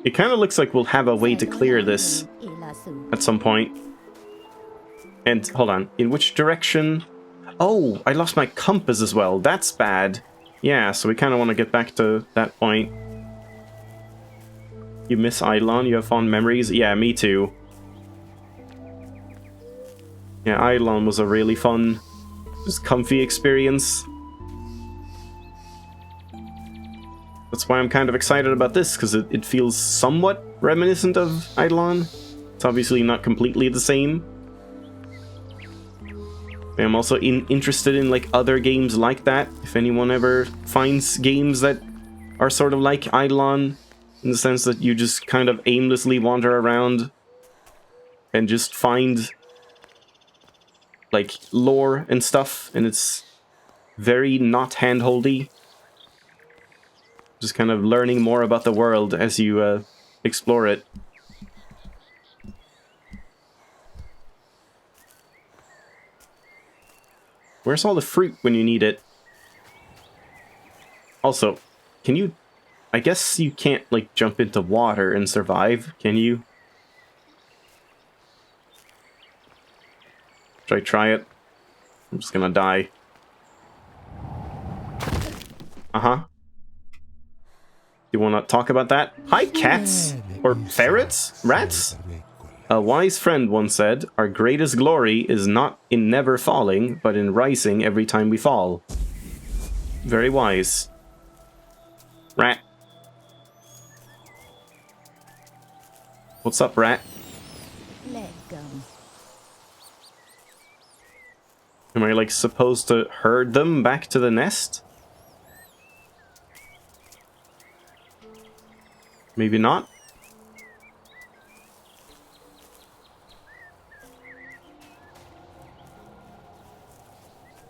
It kind of looks like we'll have a way to clear this at some point. And, hold on, in which direction? Oh, I lost my compass as well. That's bad. Yeah, so we kind of want to get back to that point. You miss Eidolon? You have fond memories? Yeah, me too. Yeah, Eidolon was a really fun, just comfy experience. That's why I'm kind of excited about this, because it feels somewhat reminiscent of Eidolon. It's obviously not completely the same. I'm also interested in like other games like that. If anyone ever finds games that are sort of like Eidolon, in the sense that you just kind of aimlessly wander around and just find like lore and stuff, and it's very not handholdy. Just kind of learning more about the world as you explore it. Where's all the fruit when you need it? Also, can you... I guess you can't, like, jump into water and survive, can you? Should I try it? I'm just gonna die. Uh-huh. You wanna talk about that? Hi, cats! Or ferrets? Rats? A wise friend once said, "Our greatest glory is not in never falling, but in rising every time we fall." Very wise. Rat. What's up, rat? Am I, like, supposed to herd them back to the nest? Maybe not?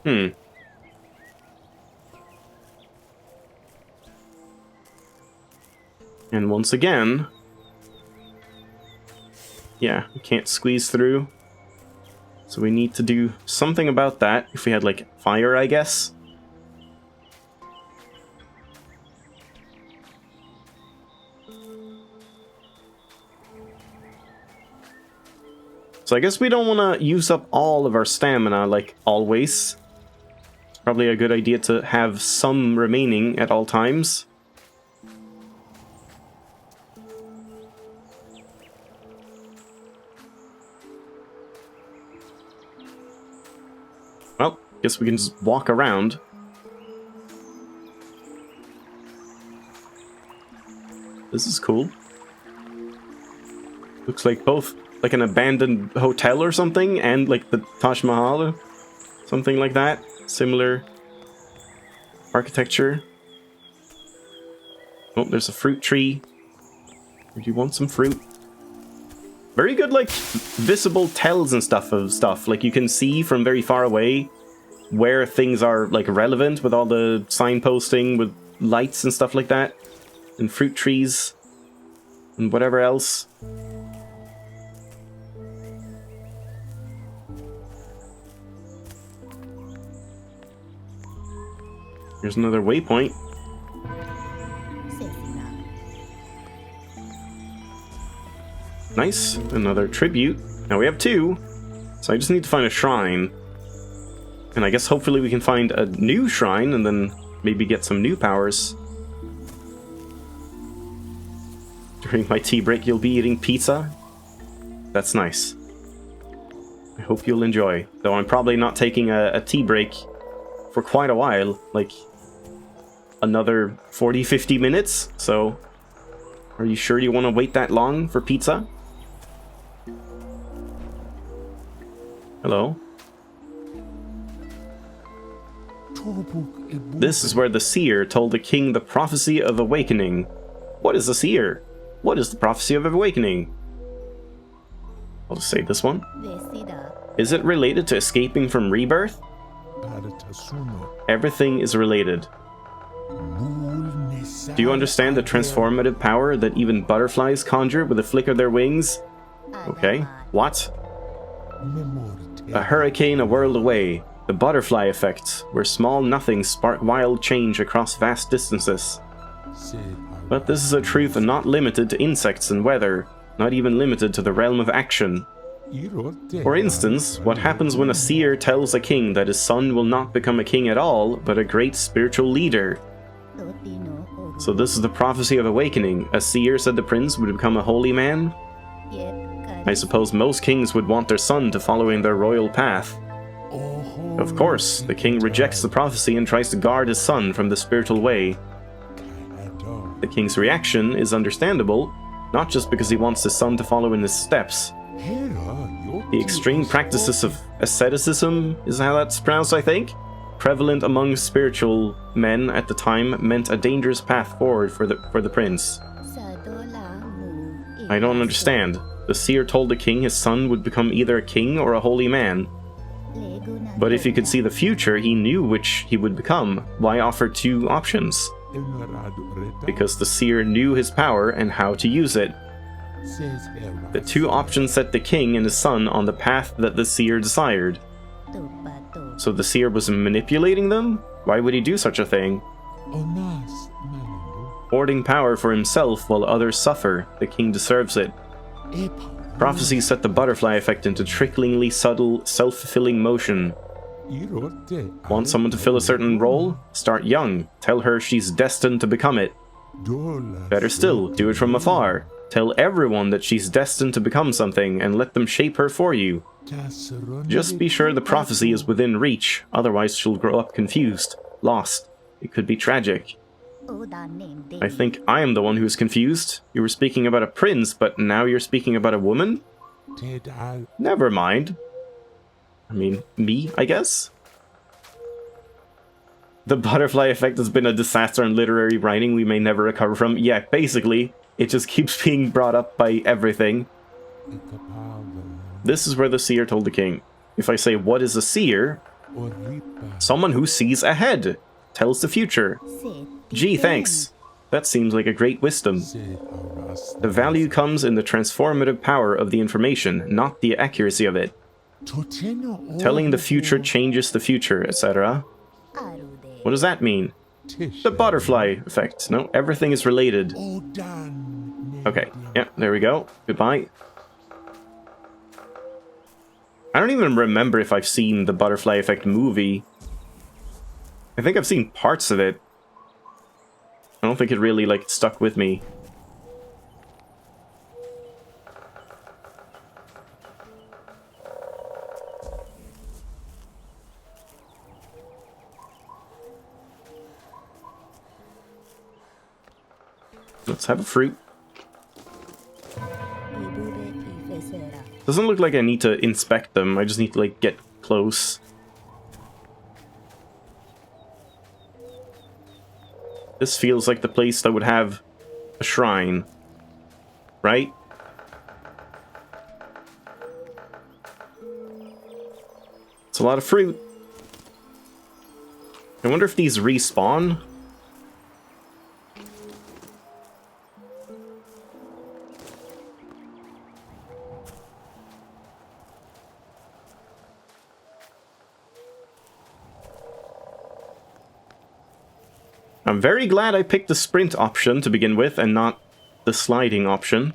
Hmm. And once again... yeah, we can't squeeze through. So we need to do something about that. If we had, like, fire, I guess. So I guess we don't want to use up all of our stamina, like, always. It's probably a good idea to have some remaining at all times. Well, guess we can just walk around. This is cool. Looks like both, like an abandoned hotel or something, and like the Taj Mahal, something like that. Similar architecture. Oh, there's a fruit tree. Do you want some fruit? Very good, like, visible tells and stuff of stuff. Like, you can see from very far away where things are, like, relevant with all the signposting with lights and stuff like that. And fruit trees. And whatever else. Here's another waypoint. Nice. Another tribute. Now we have 2. So I just need to find a shrine. And I guess hopefully we can find a new shrine and then maybe get some new powers. During my tea break, you'll be eating pizza? That's nice. I hope you'll enjoy. Though I'm probably not taking a tea break for quite a while. Like, another 40-50 minutes, so Are you sure you want to wait that long for pizza? Hello? This is where the seer told the king the prophecy of awakening. What is the seer? What is the prophecy of awakening? I'll just say this one. Is it related to escaping from rebirth? Everything is related. Do you understand the transformative power that even butterflies conjure with a flick of their wings? Okay. What? A hurricane a world away. The butterfly effect, where small nothings spark wild change across vast distances. But this is a truth not limited to insects and weather, not even limited to the realm of action. For instance, what happens when a seer tells a king that his son will not become a king at all, but a great spiritual leader? So this is the prophecy of awakening. A seer said the prince would become a holy man? I suppose most kings would want their son to follow in their royal path. Of course, the king rejects the prophecy and tries to guard his son from the spiritual way. The king's reaction is understandable, not just because he wants his son to follow in his steps. The extreme practices of asceticism, is how that's pronounced, I think, prevalent among spiritual men at the time, meant a dangerous path forward for the prince. I don't understand. The seer told the king his son would become either a king or a holy man. But if he could see the future, he knew which he would become. Why offer two options? Because the seer knew his power and how to use it. The two options set the king and his son on the path that the seer desired. So the seer was manipulating them? Why would he do such a thing? Hoarding power for himself while others suffer. The king deserves it. Prophecy set the butterfly effect into tricklingly subtle, self-fulfilling motion. Want someone to fill a certain role? Start young. Tell her she's destined to become it. Better still, do it from afar. Tell everyone that she's destined to become something and let them shape her for you. Just be sure the prophecy is within reach, otherwise she'll grow up confused, lost. It could be tragic. I think I am the one who's confused. You were speaking about a prince, but now you're speaking about a woman? Never mind. I mean, me, I guess? The butterfly effect has been a disaster in literary writing we may never recover from. Yeah, basically, it just keeps being brought up by everything. This is where the seer told the king. If I say, what is a seer? Someone who sees ahead. Tells the future. Gee, thanks. That seems like a great wisdom. The value comes in the transformative power of the information, not the accuracy of it. Telling the future changes the future, etc. What does that mean? The butterfly effect. No, everything is related. Okay, yeah, there we go. Goodbye. I don't even remember if I've seen the butterfly effect movie. I think I've seen parts of it. I don't think it really, like, stuck with me. Let's have a fruit. Doesn't look like I need to inspect them. I just need to, like, get close. This feels like the place that would have a shrine, right? It's a lot of fruit. I wonder if these respawn. I'm very glad I picked the sprint option to begin with and not the sliding option.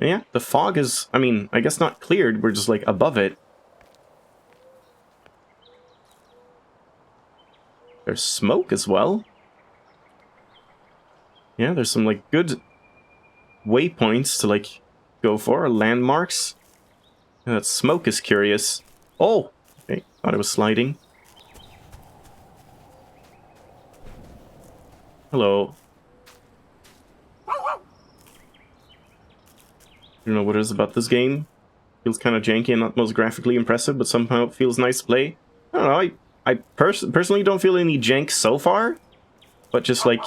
Yeah, the fog is, I mean, I guess not cleared, we're just like above it. There's smoke as well. Yeah, there's some like good waypoints to like go for, landmarks. That smoke is curious. Oh! Okay, thought it was sliding. Hello. I don't know what it is about this game. Feels kind of janky and not most graphically impressive, but somehow it feels nice to play. I don't know, I personally don't feel any jank so far, but just like,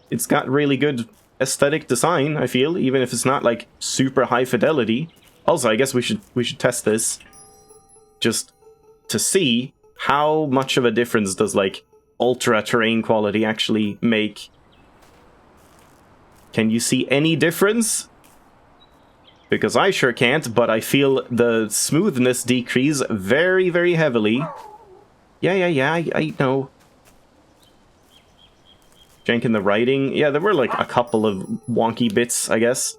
it's got really good aesthetic design, I feel, even if it's not like super high fidelity. Also, I guess we should test this just to see how much of a difference does like ultra terrain quality actually make. Can you see any difference? Because I sure can't, but I feel the smoothness decrease very, very heavily. Yeah, I know. Jank in the writing. Yeah, there were like a couple of wonky bits, I guess.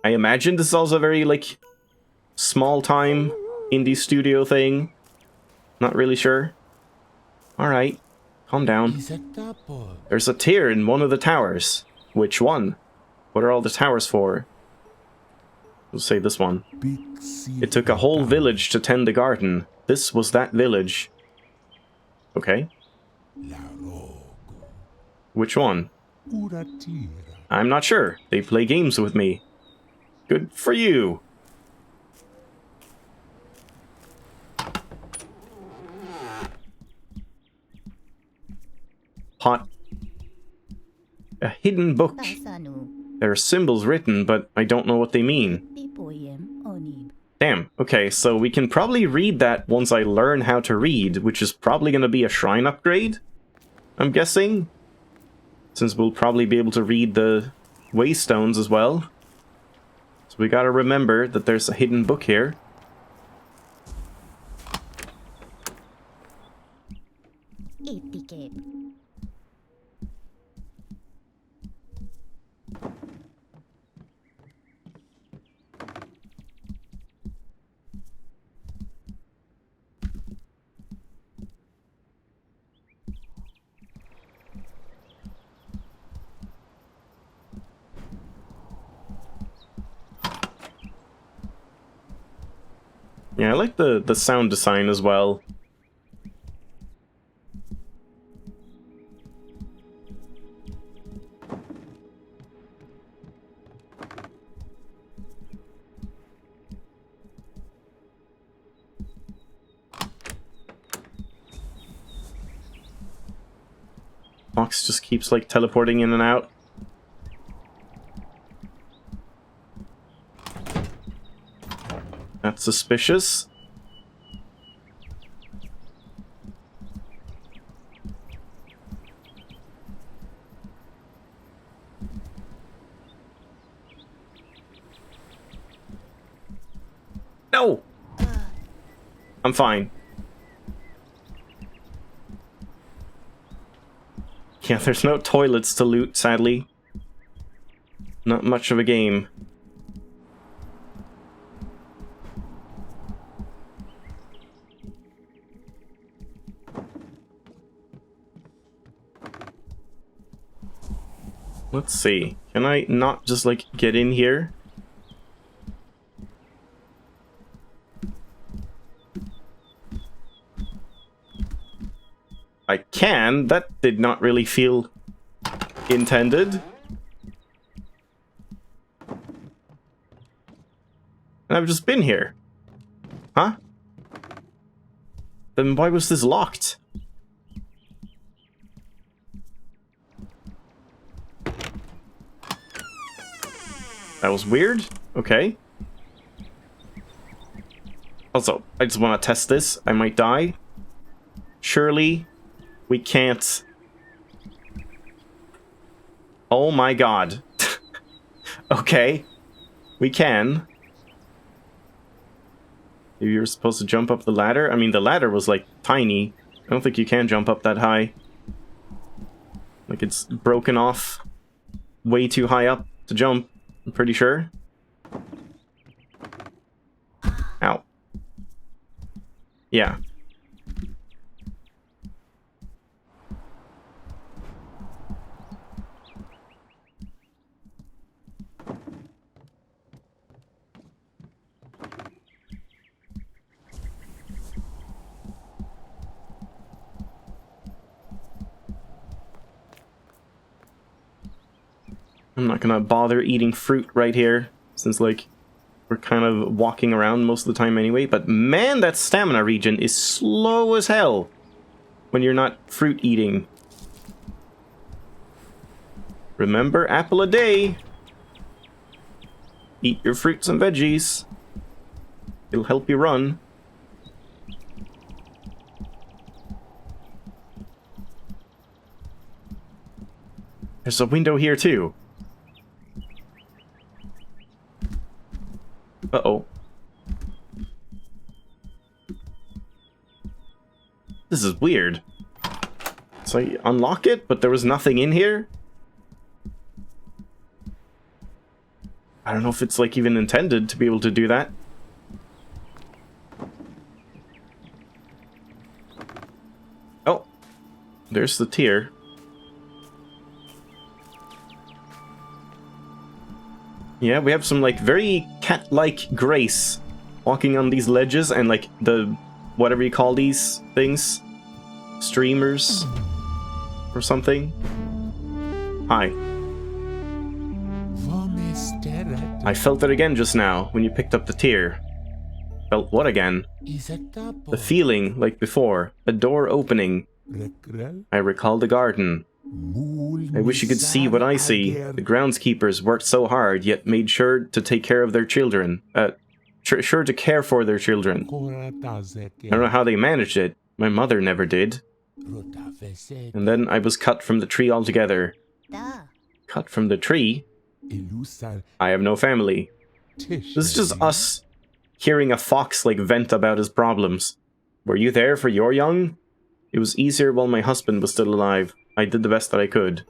I imagine this is also a very, like, small-time indie studio thing. Not really sure. Alright, calm down. There's a tear in one of the towers. Which one? What are all the towers for? We'll say this one. It took a whole village to tend the garden. This was that village. Okay. Which one? I'm not sure. They play games with me. Good for you. Pot. A hidden book. There are symbols written, but I don't know what they mean. Damn, okay, so we can probably read that once I learn how to read, which is probably going to be a shrine upgrade, I'm guessing. Since we'll probably be able to read the waystones as well. So we gotta remember that there's a hidden book here. Yeah, I like the sound design as well. Fox just keeps, like, teleporting in and out. That's suspicious. No! I'm fine. Yeah, there's no toilets to loot, sadly. Not much of a game. Let's see. Can I not just, like, get in here? I can. That did not really feel intended. And I've just been here. Huh? Then why was this locked? That was weird. Okay. Also, I just want to test this. I might die. Surely we can't. Oh my god. Okay. We can. Maybe you were supposed to jump up the ladder? I mean, the ladder was, like, tiny. I don't think you can jump up that high. Like, it's broken off way too high up to jump, I'm pretty sure. Ow. Yeah. I'm not gonna bother eating fruit right here, since, like, we're kind of walking around most of the time anyway. But man, that stamina regen is slow as hell when you're not fruit eating. Remember, apple a day. Eat your fruits and veggies. It'll help you run. There's a window here too. Uh-oh. This is weird. So I unlock it, but there was nothing in here? I don't know if it's, like, even intended to be able to do that. Oh. There's the tier. Yeah, we have some, like, very cat-like grace walking on these ledges and, like, the... whatever you call these things? Streamers? Or something? Hi. I felt it again just now, when you picked up the tier. Felt what again? The feeling, like before. A door opening. I recall the garden. I wish you could see what I see. The groundskeepers worked so hard, yet made sure to take care of their children. Sure to care for their children. I don't know how they managed it. My mother never did. And then I was cut from the tree altogether. Cut from the tree? I have no family. This is just us hearing a fox, like, vent about his problems. Were you there for your young? It was easier while my husband was still alive. I did the best that I could.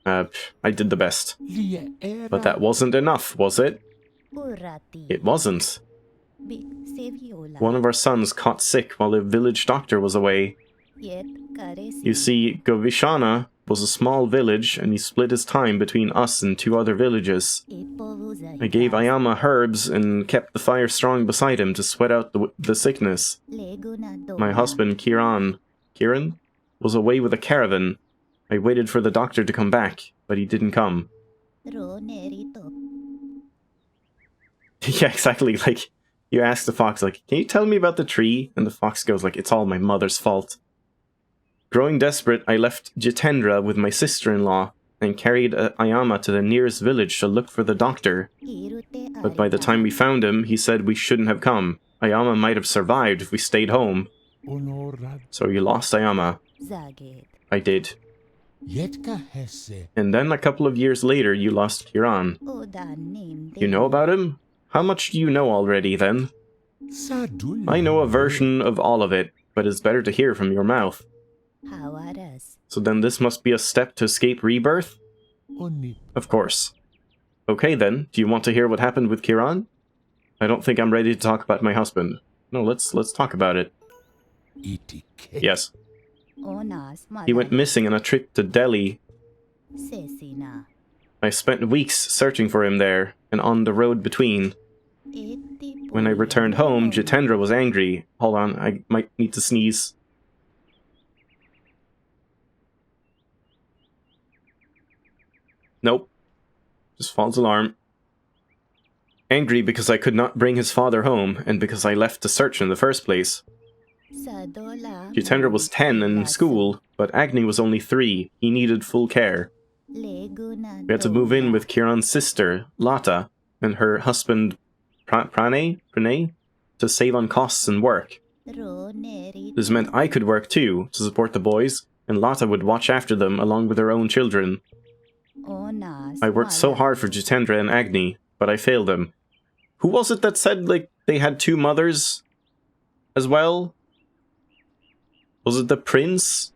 I did the best. But that wasn't enough, was it? It wasn't. One of our sons caught sick while the village doctor was away. You see, Govishana was a small village, and he split his time between us and 2 other villages. I gave Ayama herbs and kept the fire strong beside him to sweat out the sickness. My husband, Kiran, was away with a caravan. I waited for the doctor to come back, but he didn't come. Yeah, exactly. Like, you ask the fox, like, can you tell me about the tree? And the fox goes, like, it's all my mother's fault. Growing desperate, I left Jitendra with my sister-in-law and carried Ayama to the nearest village to look for the doctor. But by the time we found him, he said we shouldn't have come. Ayama might have survived if we stayed home. So you lost Ayama. I did. And then a couple of years later, you lost Kiran. You know about him? How much do you know already, then? I know a version of all of it, but it's better to hear from your mouth. So then this must be a step to escape rebirth? Of course. Okay then, do you want to hear what happened with Kiran? I don't think I'm ready to talk about my husband. No, let's talk about it. Yes. He went missing on a trip to Delhi. I spent weeks searching for him there, and on the road between. When I returned home, Jitendra was angry. Hold on, I might need to sneeze. Nope. Just false alarm. Angry because I could not bring his father home, and because I left to search in the first place. Jitendra was 10 and in school, but Agni was only 3. He needed full care. We had to move in with Kiran's sister, Lata, and her husband, Pranay, to save on costs and work. This meant I could work too, to support the boys, and Lata would watch after them along with her own children. I worked so hard for Jitendra and Agni, but I failed them. Who was it that said, like, they had 2 mothers as well? Was it the prince?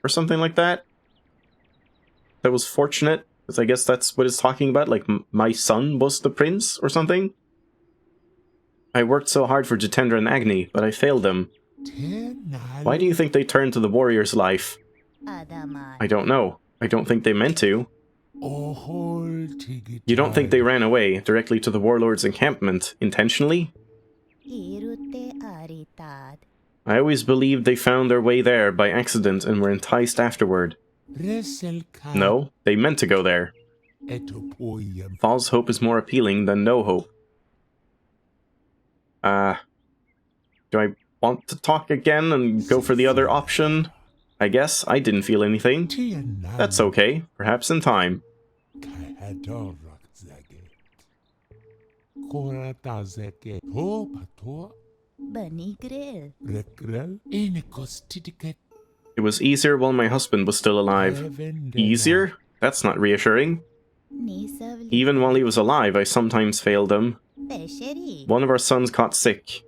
Or something like that? That was fortunate? Because I guess that's what it's talking about, like, my son was the prince or something? I worked so hard for Jitendra and Agni, but I failed them. Why do you think they turned to the warrior's life? I don't know. I don't think they meant to. You don't think they ran away directly to the warlord's encampment intentionally? I always believed they found their way there by accident and were enticed afterward. No, they meant to go there. False hope is more appealing than no hope. Do I want to talk again and go for the other option? I guess I didn't feel anything. That's okay, perhaps in time. It was easier while my husband was still alive. Easier? That's not reassuring. Even while he was alive, I sometimes failed him. One of our sons caught sick.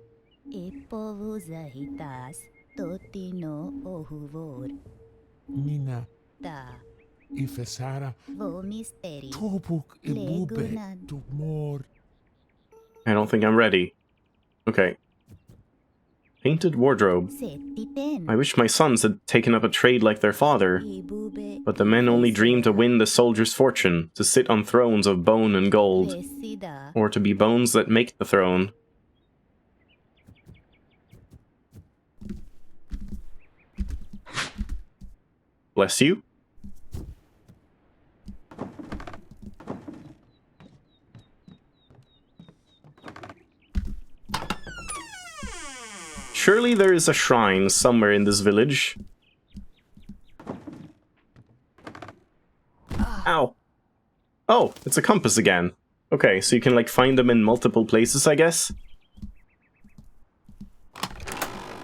I don't think I'm ready. Okay. Painted wardrobe. I wish my sons had taken up a trade like their father. But the men only dream to win the soldier's fortune, to sit on thrones of bone and gold, or to be bones that make the throne. Bless you. Surely there is a shrine somewhere in this village. Ow. Oh, it's a compass again. Okay, so you can like find them in multiple places, I guess.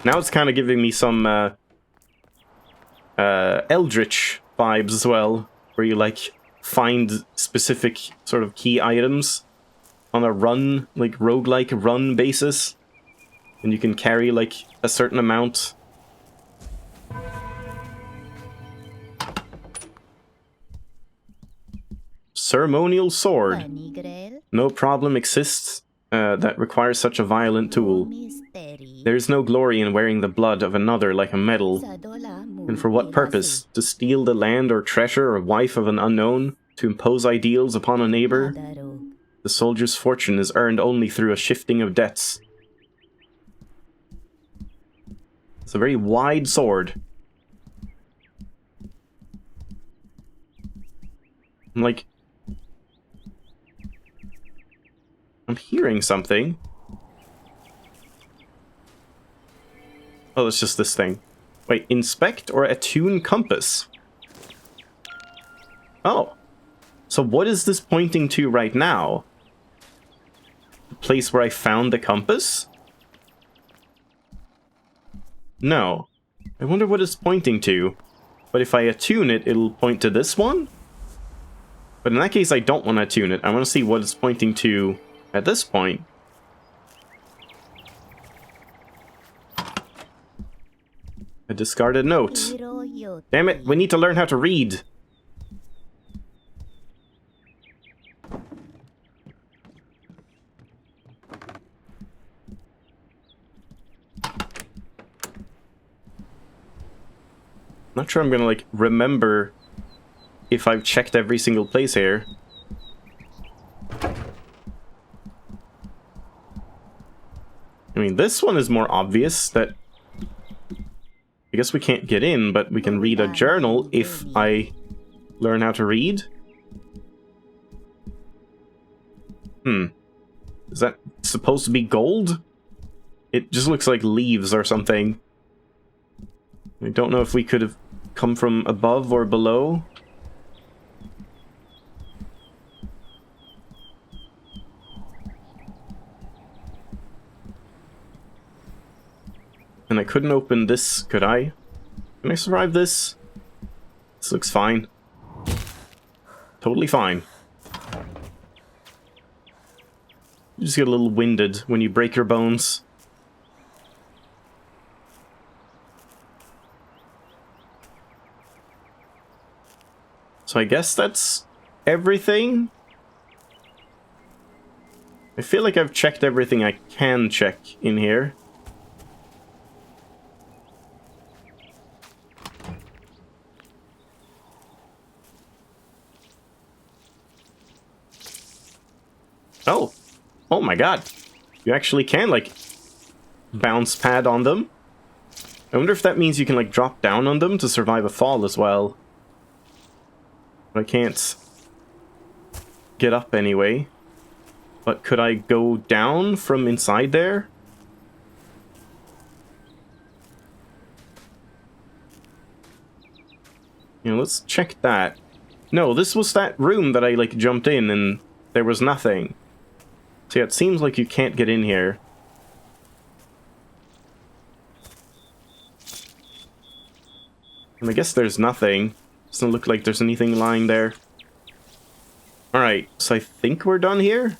Now it's kind of giving me some Eldritch vibes as well, where you like find specific sort of key items on a run, like roguelike run basis. And you can carry like a certain amount. Ceremonial sword. No problem exists that requires such a violent tool. There is no glory in wearing the blood of another like a medal. And for what purpose? To steal the land or treasure or wife of an unknown? To impose ideals upon a neighbor? The soldier's fortune is earned only through a shifting of debts. It's a very wide sword. I'm hearing something. Oh, it's just this thing. Wait, inspect or attune compass? Oh. So what is this pointing to right now? The place where I found the compass? No. I wonder what it's pointing to. But if I attune it, it'll point to this one? But in that case, I don't want to attune it. I want to see what it's pointing to at this point. A discarded note. Damn it, we need to learn how to read. Not sure I'm gonna, like, remember if I've checked every single place here. I mean, this one is more obvious that... I guess we can't get in, but we can read a journal if I learn how to read. Is that supposed to be gold? It just looks like leaves or something. I don't know if we could have come from above or below. And I couldn't open this, could I? Can I survive this? This looks fine. Totally fine. You just get a little winded when you break your bones. So I guess that's everything? I feel like I've checked everything I can check in here. Oh! Oh my god! You actually can, like, bounce pad on them. I wonder if that means you can, like, drop down on them to survive a fall as well. I can't get up anyway. But could I go down from inside there? You know, let's check that. No, this was that room that I, like, jumped in and there was nothing. So yeah, it seems like you can't get in here. And I guess there's nothing. Doesn't look like there's anything lying there. Alright, so I think we're done here?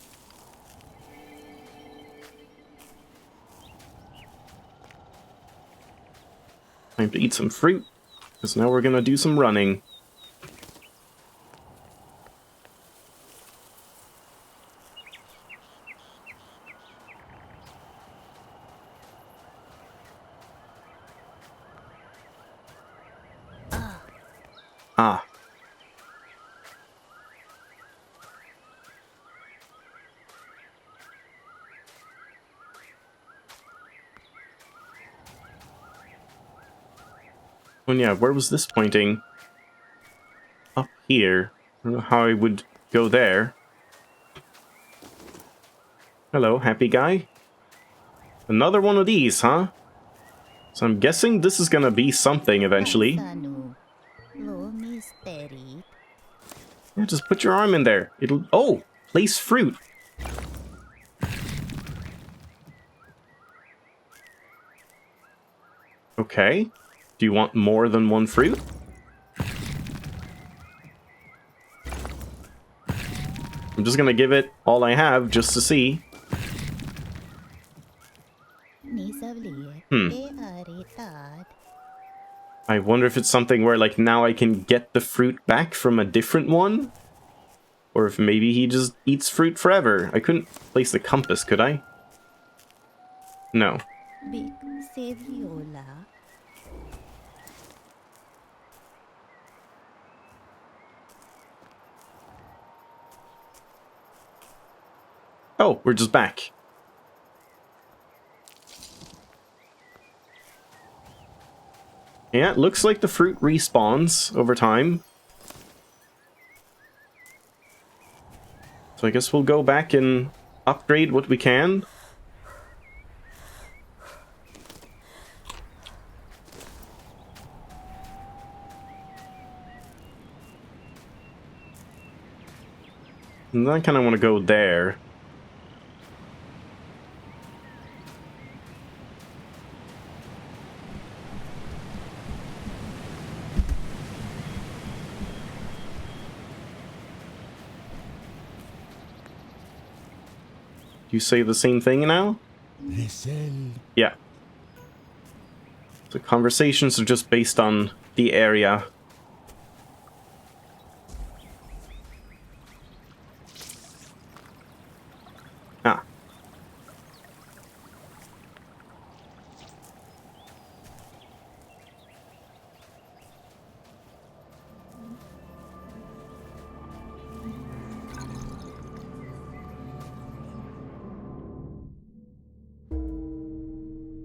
Time to eat some fruit, because now we're gonna do some running. Ah. Oh yeah, where was this pointing? Up here. I don't know how I would go there. Hello, happy guy. Another one of these, huh? So I'm guessing this is gonna be something eventually. Yeah, just put your arm in there. It'll... Oh! Place fruit! Okay. Do you want more than one fruit? I'm just gonna give it all I have just to see. I wonder if it's something where, like, now I can get the fruit back from a different one? Or if maybe he just eats fruit forever. I couldn't place the compass, could I? No. Oh, we're just back. Yeah, it looks like the fruit respawns over time. So I guess we'll go back and upgrade what we can. And I kind of want to go there. You say the same thing now? Listen. Yeah. The conversations are just based on the area. Ah.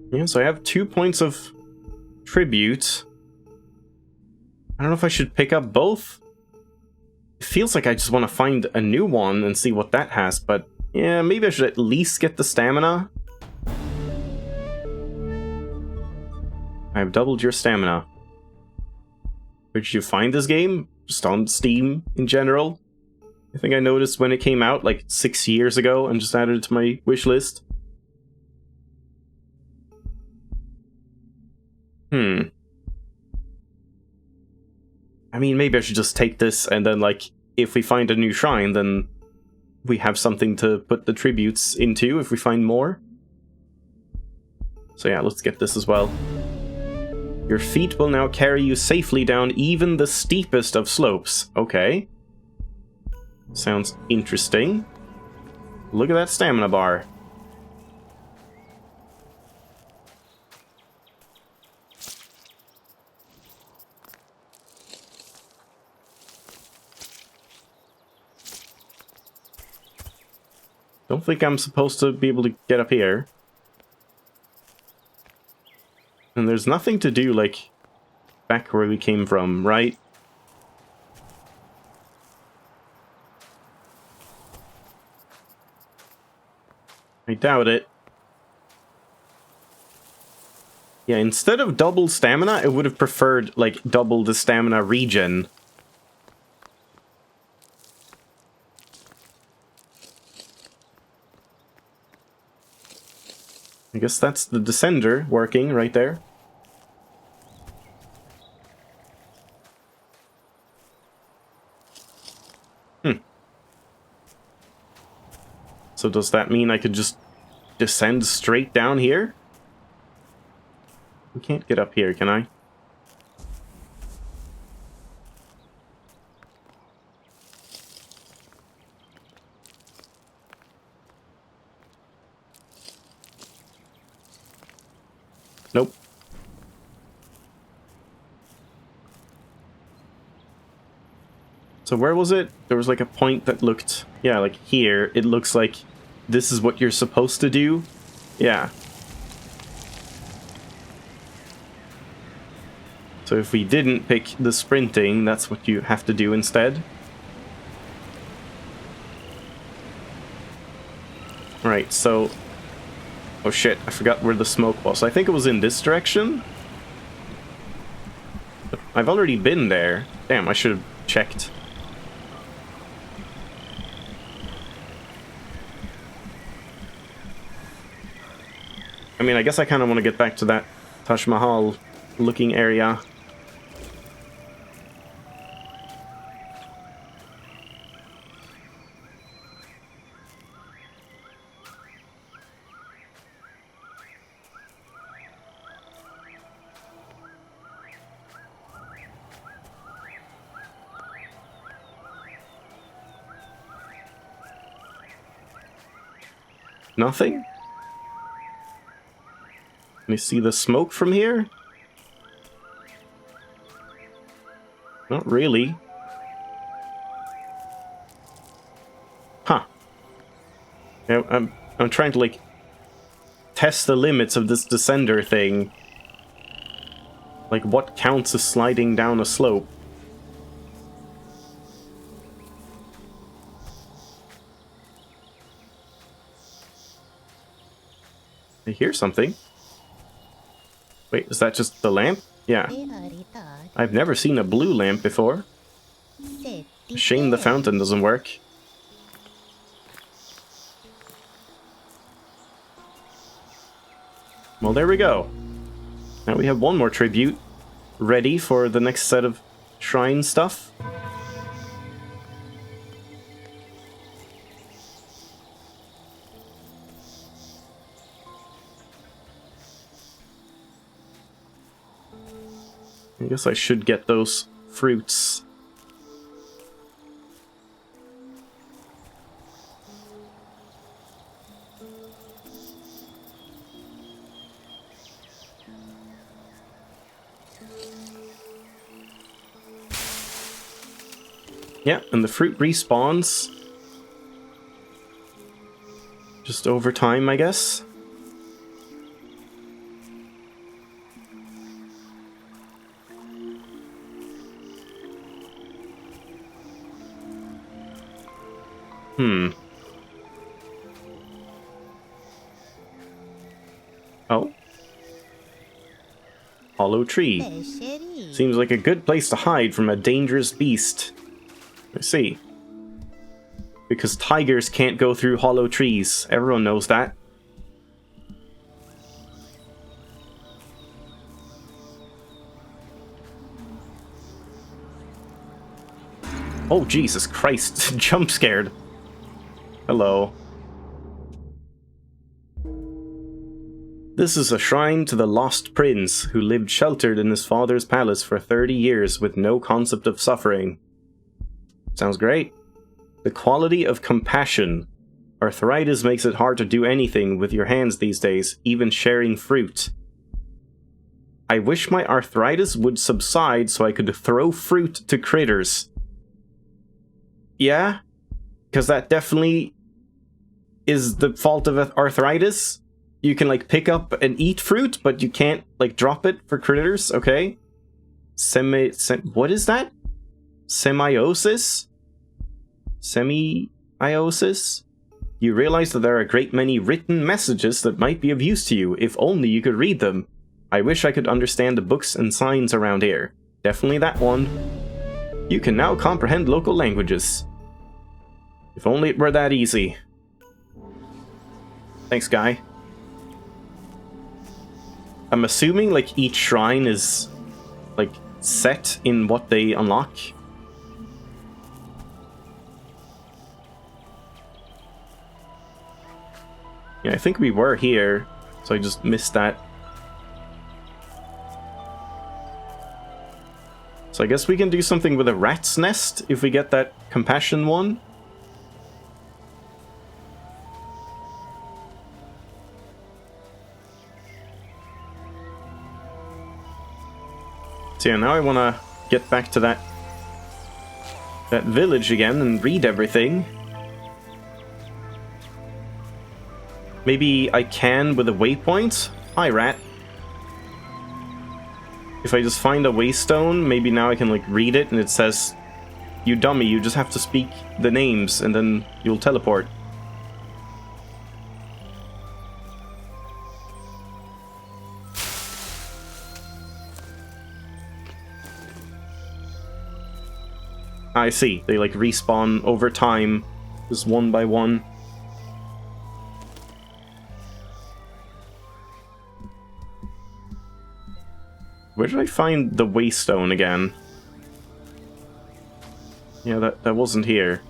Yeah, so I have 2 points of tribute. I don't know if I should pick up both. It feels like I just want to find a new one and see what that has, but yeah, maybe I should at least get the stamina. I've doubled your stamina. Where did you find this game? Just on Steam in general? I think I noticed when it came out like 6 years ago and just added it to my wish list. I mean, maybe I should just take this and then, like, if we find a new shrine, then we have something to put the tributes into if we find more. So yeah, let's get this as well. Your feet will now carry you safely down even the steepest of slopes. Okay. Sounds interesting. Look at that stamina bar. Don't think I'm supposed to be able to get up here. And there's nothing to do, like, back where we came from, right? I doubt it. Yeah, instead of double stamina, I would have preferred, like, double the stamina regen. I guess that's the descender working right there. So does that mean I could just descend straight down here? I can't get up here, can I? Nope. So where was it? There was like a point that looked... Yeah, like here. It looks like this is what you're supposed to do. Yeah. So if we didn't pick the sprinting, that's what you have to do instead. Right, so... Oh shit, I forgot where the smoke was. I think it was in this direction? But I've already been there. Damn, I should have checked. I mean, I guess I kind of want to get back to that Taj Mahal looking area. Nothing? Can you see the smoke from here? Not really. Huh. Yeah, I'm trying to, like, test the limits of this descender thing. Like, what counts as sliding down a slope? I hear something. Wait, is that just the lamp? Yeah. I've never seen a blue lamp before. Shame the fountain doesn't work. Well, there we go. Now we have one more tribute ready for the next set of shrine stuff. I guess I should get those fruits. Yeah, and the fruit respawns. Just over time, I guess. Oh. Hollow tree. Seems like a good place to hide from a dangerous beast. I see. Because tigers can't go through hollow trees. Everyone knows that. Oh, Jesus Christ. Jump scared. Hello. This is a shrine to the lost prince, who lived sheltered in his father's palace for 30 years with no concept of suffering. Sounds great. The quality of compassion. Arthritis makes it hard to do anything with your hands these days, even sharing fruit. I wish my arthritis would subside so I could throw fruit to critters. Yeah? Because that definitely is the fault of arthritis. You can, like, pick up and eat fruit, but you can't, like, drop it for critters, okay? What is that? Semiosis? Semiosis? You realize that there are a great many written messages that might be of use to you, if only you could read them. I wish I could understand the books and signs around here. Definitely that one. You can now comprehend local languages. If only it were that easy. Thanks, guy. I'm assuming, like, each shrine is, like, set in what they unlock. Yeah, I think we were here, so I just missed that. So I guess we can do something with a rat's nest if we get that compassion one. So yeah, now I want to get back to that village again and read everything. Maybe I can with a waypoint? Hi, rat. If I just find a waystone, maybe now I can, like, read it and it says, "You dummy, you just have to speak the names and then you'll teleport." I see. They, like, respawn over time, just one by one. Where did I find the waystone again? Yeah, that wasn't here.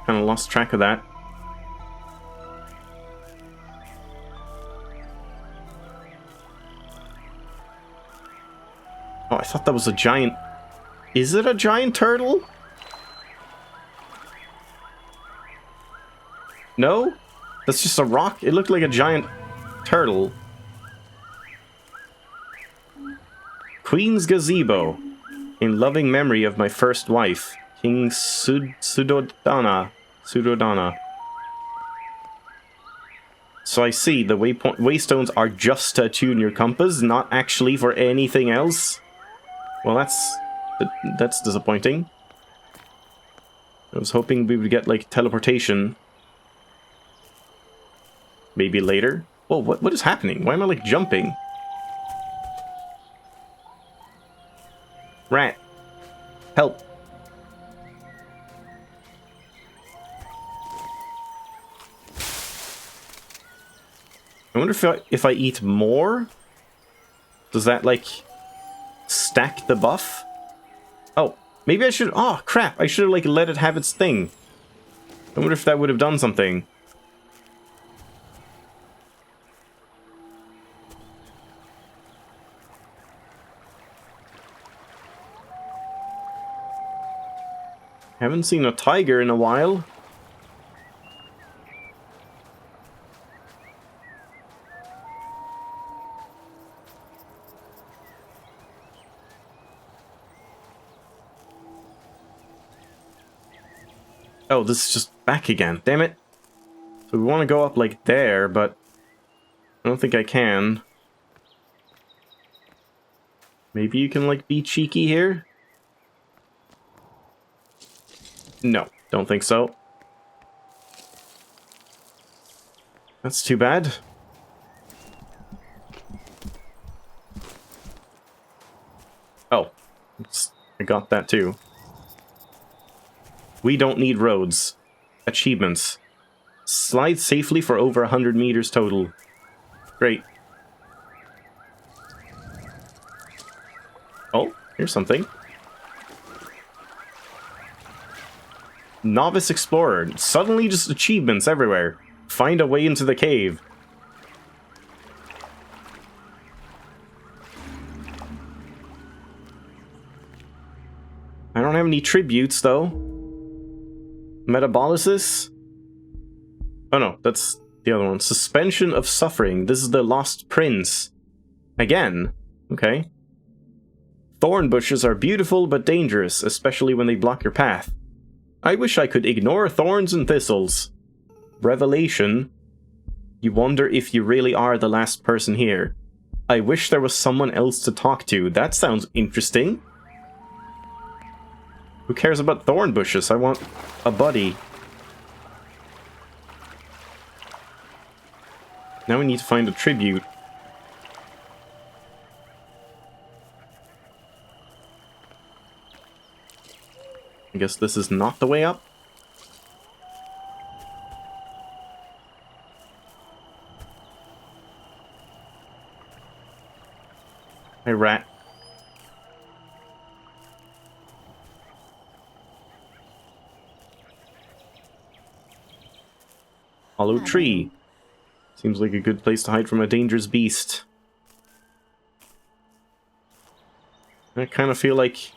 Kinda lost track of that. Oh, I thought that was a giant... Is it a giant turtle? No? That's just a rock? It looked like a giant turtle. Queen's Gazebo. In loving memory of my first wife, King Suddhodana. So I see, the waystones are just to attune your compass, not actually for anything else. Well, that's disappointing. I was hoping we would get, like, teleportation. Maybe later? Whoa, what is happening? Why am I, like, jumping? Rat. Help. I wonder if I eat more? Does that, like, stack the buff? Oh, maybe I should... Oh, crap. I should have, like, let it have its thing. I wonder if that would have done something. Haven't seen a tiger in a while. Oh, this is just back again. Damn it. So we want to go up like there, but I don't think I can. Maybe you can, like, be cheeky here? No, don't think so. That's too bad. Oh, I got that too. We don't need roads. Achievements. Slide safely for over 100 meters total. Great. Oh, here's something. Novice Explorer. Suddenly just achievements everywhere. Find a way into the cave. I don't have any tributes, though. Metabolysis? Oh no, that's the other one. Suspension of Suffering. This is the Lost Prince. Again. Okay. Thorn bushes are beautiful but dangerous, especially when they block your path. I wish I could ignore thorns and thistles. Revelation. You wonder if you really are the last person here. I wish there was someone else to talk to. That sounds interesting. Who cares about thorn bushes? I want a buddy. Now we need to find a tribute. I guess this is not the way up. Hey, rat. Hollow tree. Seems like a good place to hide from a dangerous beast. I kind of feel like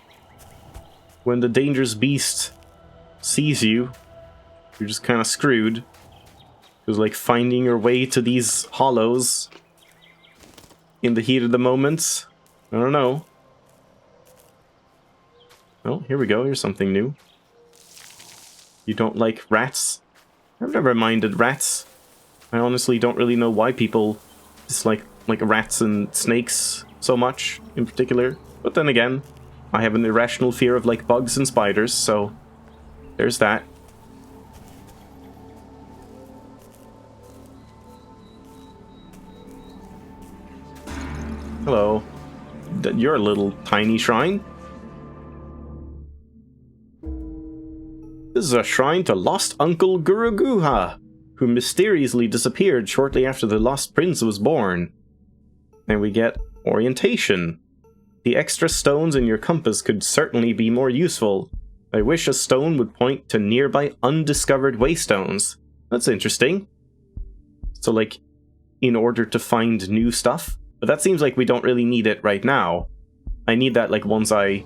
when the dangerous beast sees you, you're just kind of screwed. Because, like, finding your way to these hollows in the heat of the moment, I don't know. Oh, here we go. Here's something new. You don't like rats? I've never minded rats. I honestly don't really know why people dislike like rats and snakes so much in particular. But then again, I have an irrational fear of like bugs and spiders, so there's that. Hello. You're a little tiny shrine. This is a shrine to lost Uncle Guruguha, who mysteriously disappeared shortly after the lost prince was born. And we get orientation. The extra stones in your compass could certainly be more useful. I wish a stone would point to nearby undiscovered waystones. That's interesting. So, like, in order to find new stuff? But that seems like we don't really need it right now. I need that, like, once I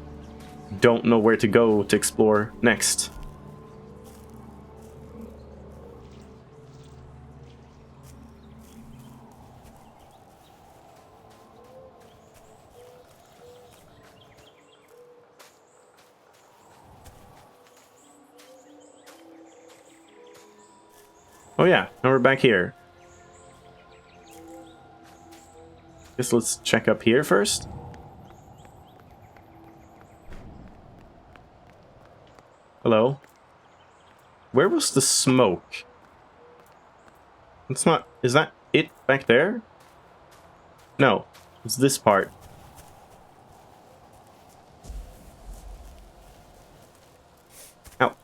don't know where to go to explore next. Oh yeah, now we're back here. Guess let's check up here first. Hello? Where was the smoke? It's not... Is that it back there? No, it's this part. Ow.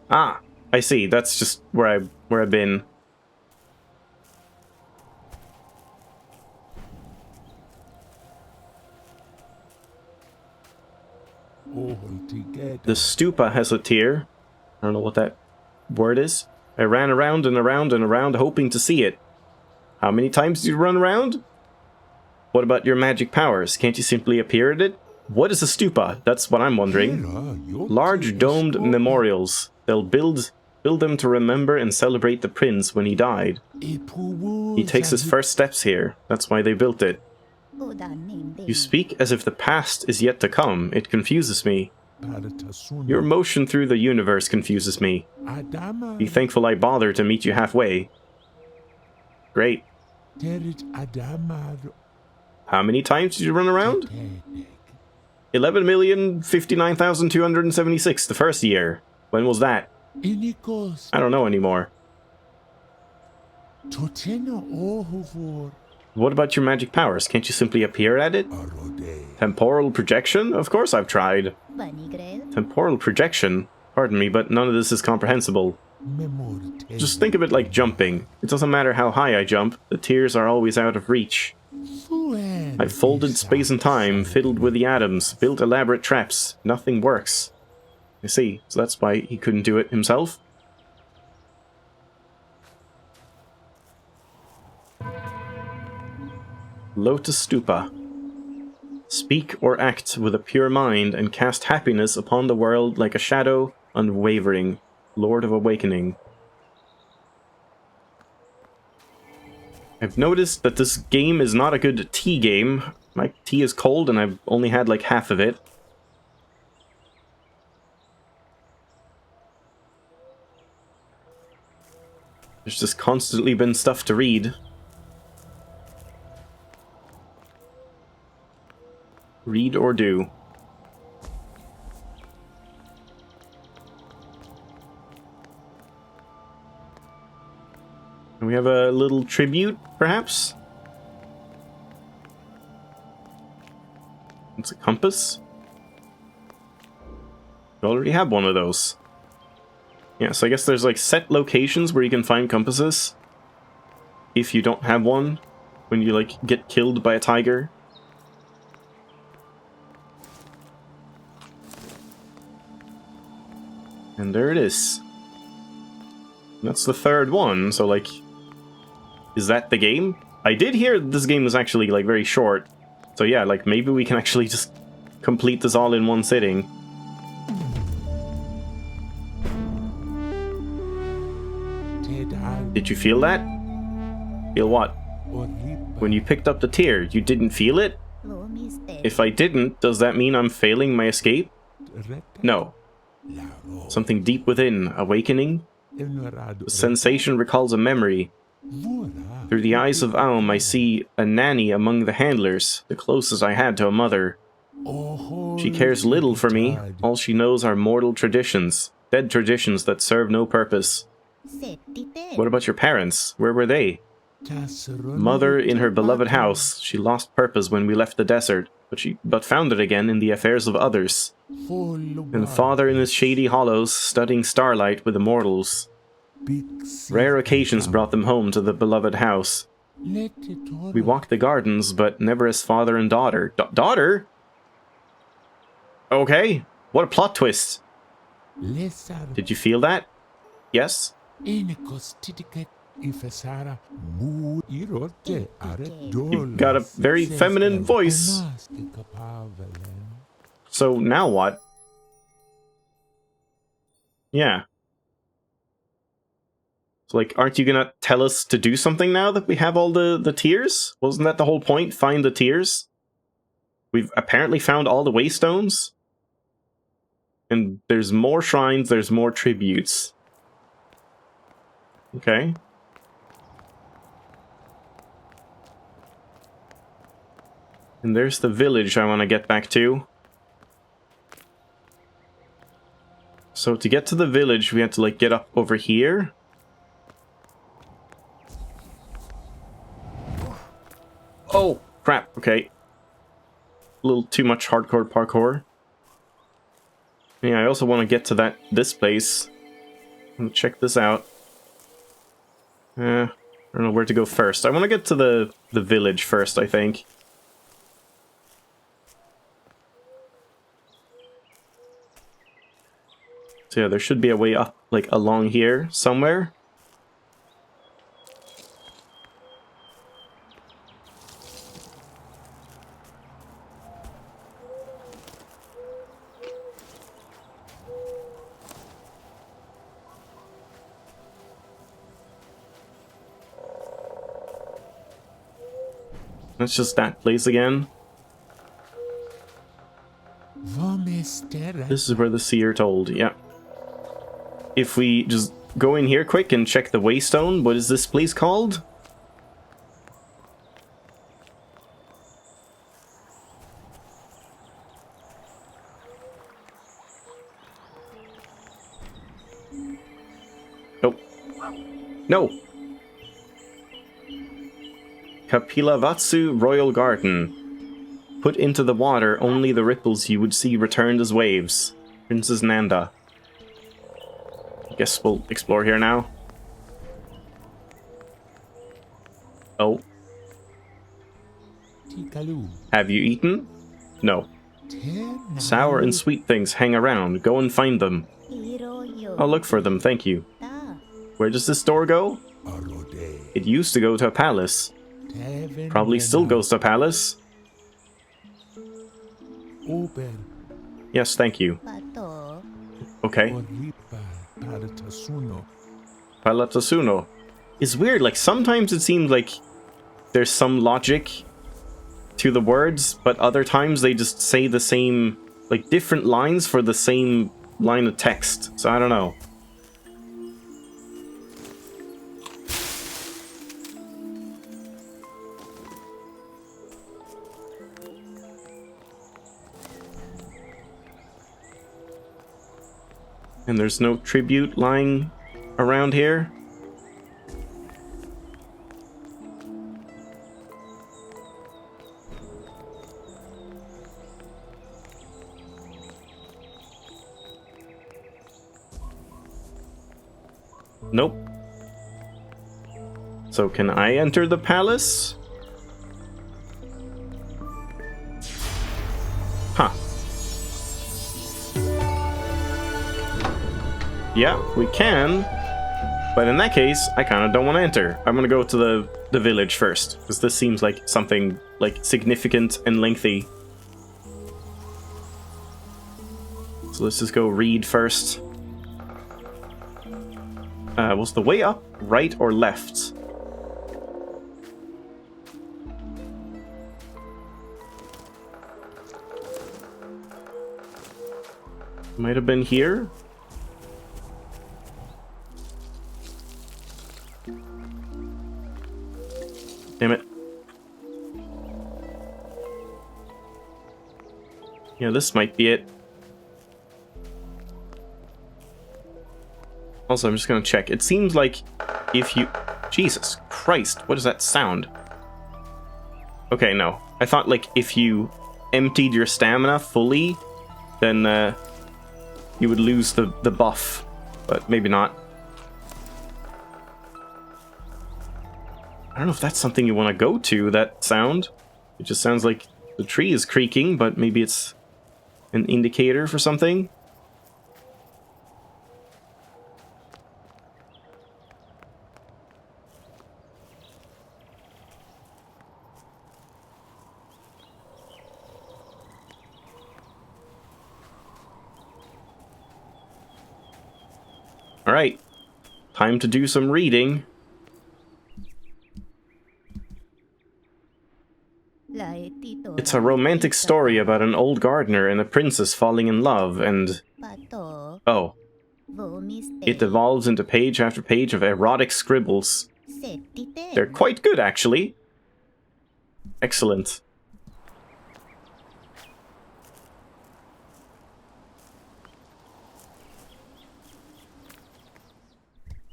Ah! I see, that's just where I've been. The stupa has a tier. I don't know what that word is. I ran around and around and around hoping to see it. How many times did you run around? What about your magic powers? Can't you simply appear at it? What is a stupa? That's what I'm wondering. Large domed memorials. They'll build them to remember and celebrate the prince when he died. He takes his first steps here. That's why they built it. You speak as if the past is yet to come. It confuses me. Your motion through the universe confuses me. Be thankful I bothered to meet you halfway. Great. How many times did you run around? 11,059,276 the first year. When was that? I don't know anymore. What about your magic powers? Can't you simply appear at it? Temporal projection? Of course I've tried. Temporal projection? Pardon me, but none of this is comprehensible. Just think of it like jumping. It doesn't matter how high I jump, the tiers are always out of reach. I've folded space and time, fiddled with the atoms, built elaborate traps. Nothing works. I see, so that's why he couldn't do it himself? Lotus Stupa. Speak or act with a pure mind and cast happiness upon the world like a shadow, unwavering. Lord of Awakening. I've noticed that this game is not a good tea game. My tea is cold and I've only had like half of it. There's just constantly been stuff to read. Read or do. we have a little tribute, perhaps? It's a compass. We already have one of those. Yeah, so I guess there's like set locations where you can find compasses. If you don't have one, when you like get killed by a tiger. And there it is. And that's the third one, so like... Is that the game? I did hear this game was actually like very short. So yeah, like maybe we can actually just complete this all in one sitting. Did you feel that? Feel what? When you picked up the tear, you didn't feel it? If I didn't, does that mean I'm failing my escape? No. Something deep within, awakening? The sensation recalls a memory. Through the eyes of Aum, I see a nanny among the handlers, the closest I had to a mother. She cares little for me. All she knows are mortal traditions, dead traditions that serve no purpose. What about your parents? Where were they? Mother in her beloved house. She lost purpose when we left the desert, but found it again in the affairs of others. And father in his shady hollows, studying starlight with immortals. Rare occasions brought them home to the beloved house. We walked the gardens, but never as father and daughter. Daughter? Okay, what a plot twist. Did you feel that? Yes? You've got a very feminine voice. So now what? Yeah. So like, aren't you gonna tell us to do something now that we have all the tears? Wasn't that the whole point? Find the tears? We've apparently found all the waystones. And there's more shrines, there's more tributes. Okay. And there's the village I want to get back to. So to get to the village, we have to like get up over here. Oh, crap. Okay. A little too much hardcore parkour. Yeah, I also want to get to this place. I'm gonna check this out. I don't know where to go first. I want to get to the village first, I think. So yeah, there should be a way up, like, along here somewhere. That's just that place again. This is where the seer told, yeah. If we just go in here quick and check the waystone, what is this place called? Oh. No! Kapilavatsu Royal Garden. Put into the water only the ripples you would see returned as waves. Princess Nanda. I guess we'll explore here now. Oh. Have you eaten? No. Sour and sweet things hang around. Go and find them. I'll look for them, thank you. Where does this door go? It used to go to a palace. Probably still goes to a palace. Yes, thank you. Okay. Palatasuno. It's weird, like sometimes it seems like there's some logic to the words, but other times they just say the same, like different lines for the same line of text. So I don't know. And there's no tribute lying around here. Nope. So can I enter the palace? Huh. Yeah, we can. But in that case, I kind of don't want to enter. I'm going to go to the village first, because this seems like something like significant and lengthy. So let's just go read first. Was the way up right or left? Might have been here. Damn it. Yeah, this might be it. Also, I'm just gonna check. It seems like if you... Jesus Christ, what is that sound? Okay, no. I thought, like, if you emptied your stamina fully, then, you would lose the buff. But maybe not. I don't know if that's something you want to go to, that sound. It just sounds like the tree is creaking, but maybe it's an indicator for something. Alright, time to do some reading. It's a romantic story about an old gardener and a princess falling in love, and... Oh. It devolves into page after page of erotic scribbles. They're quite good, actually. Excellent.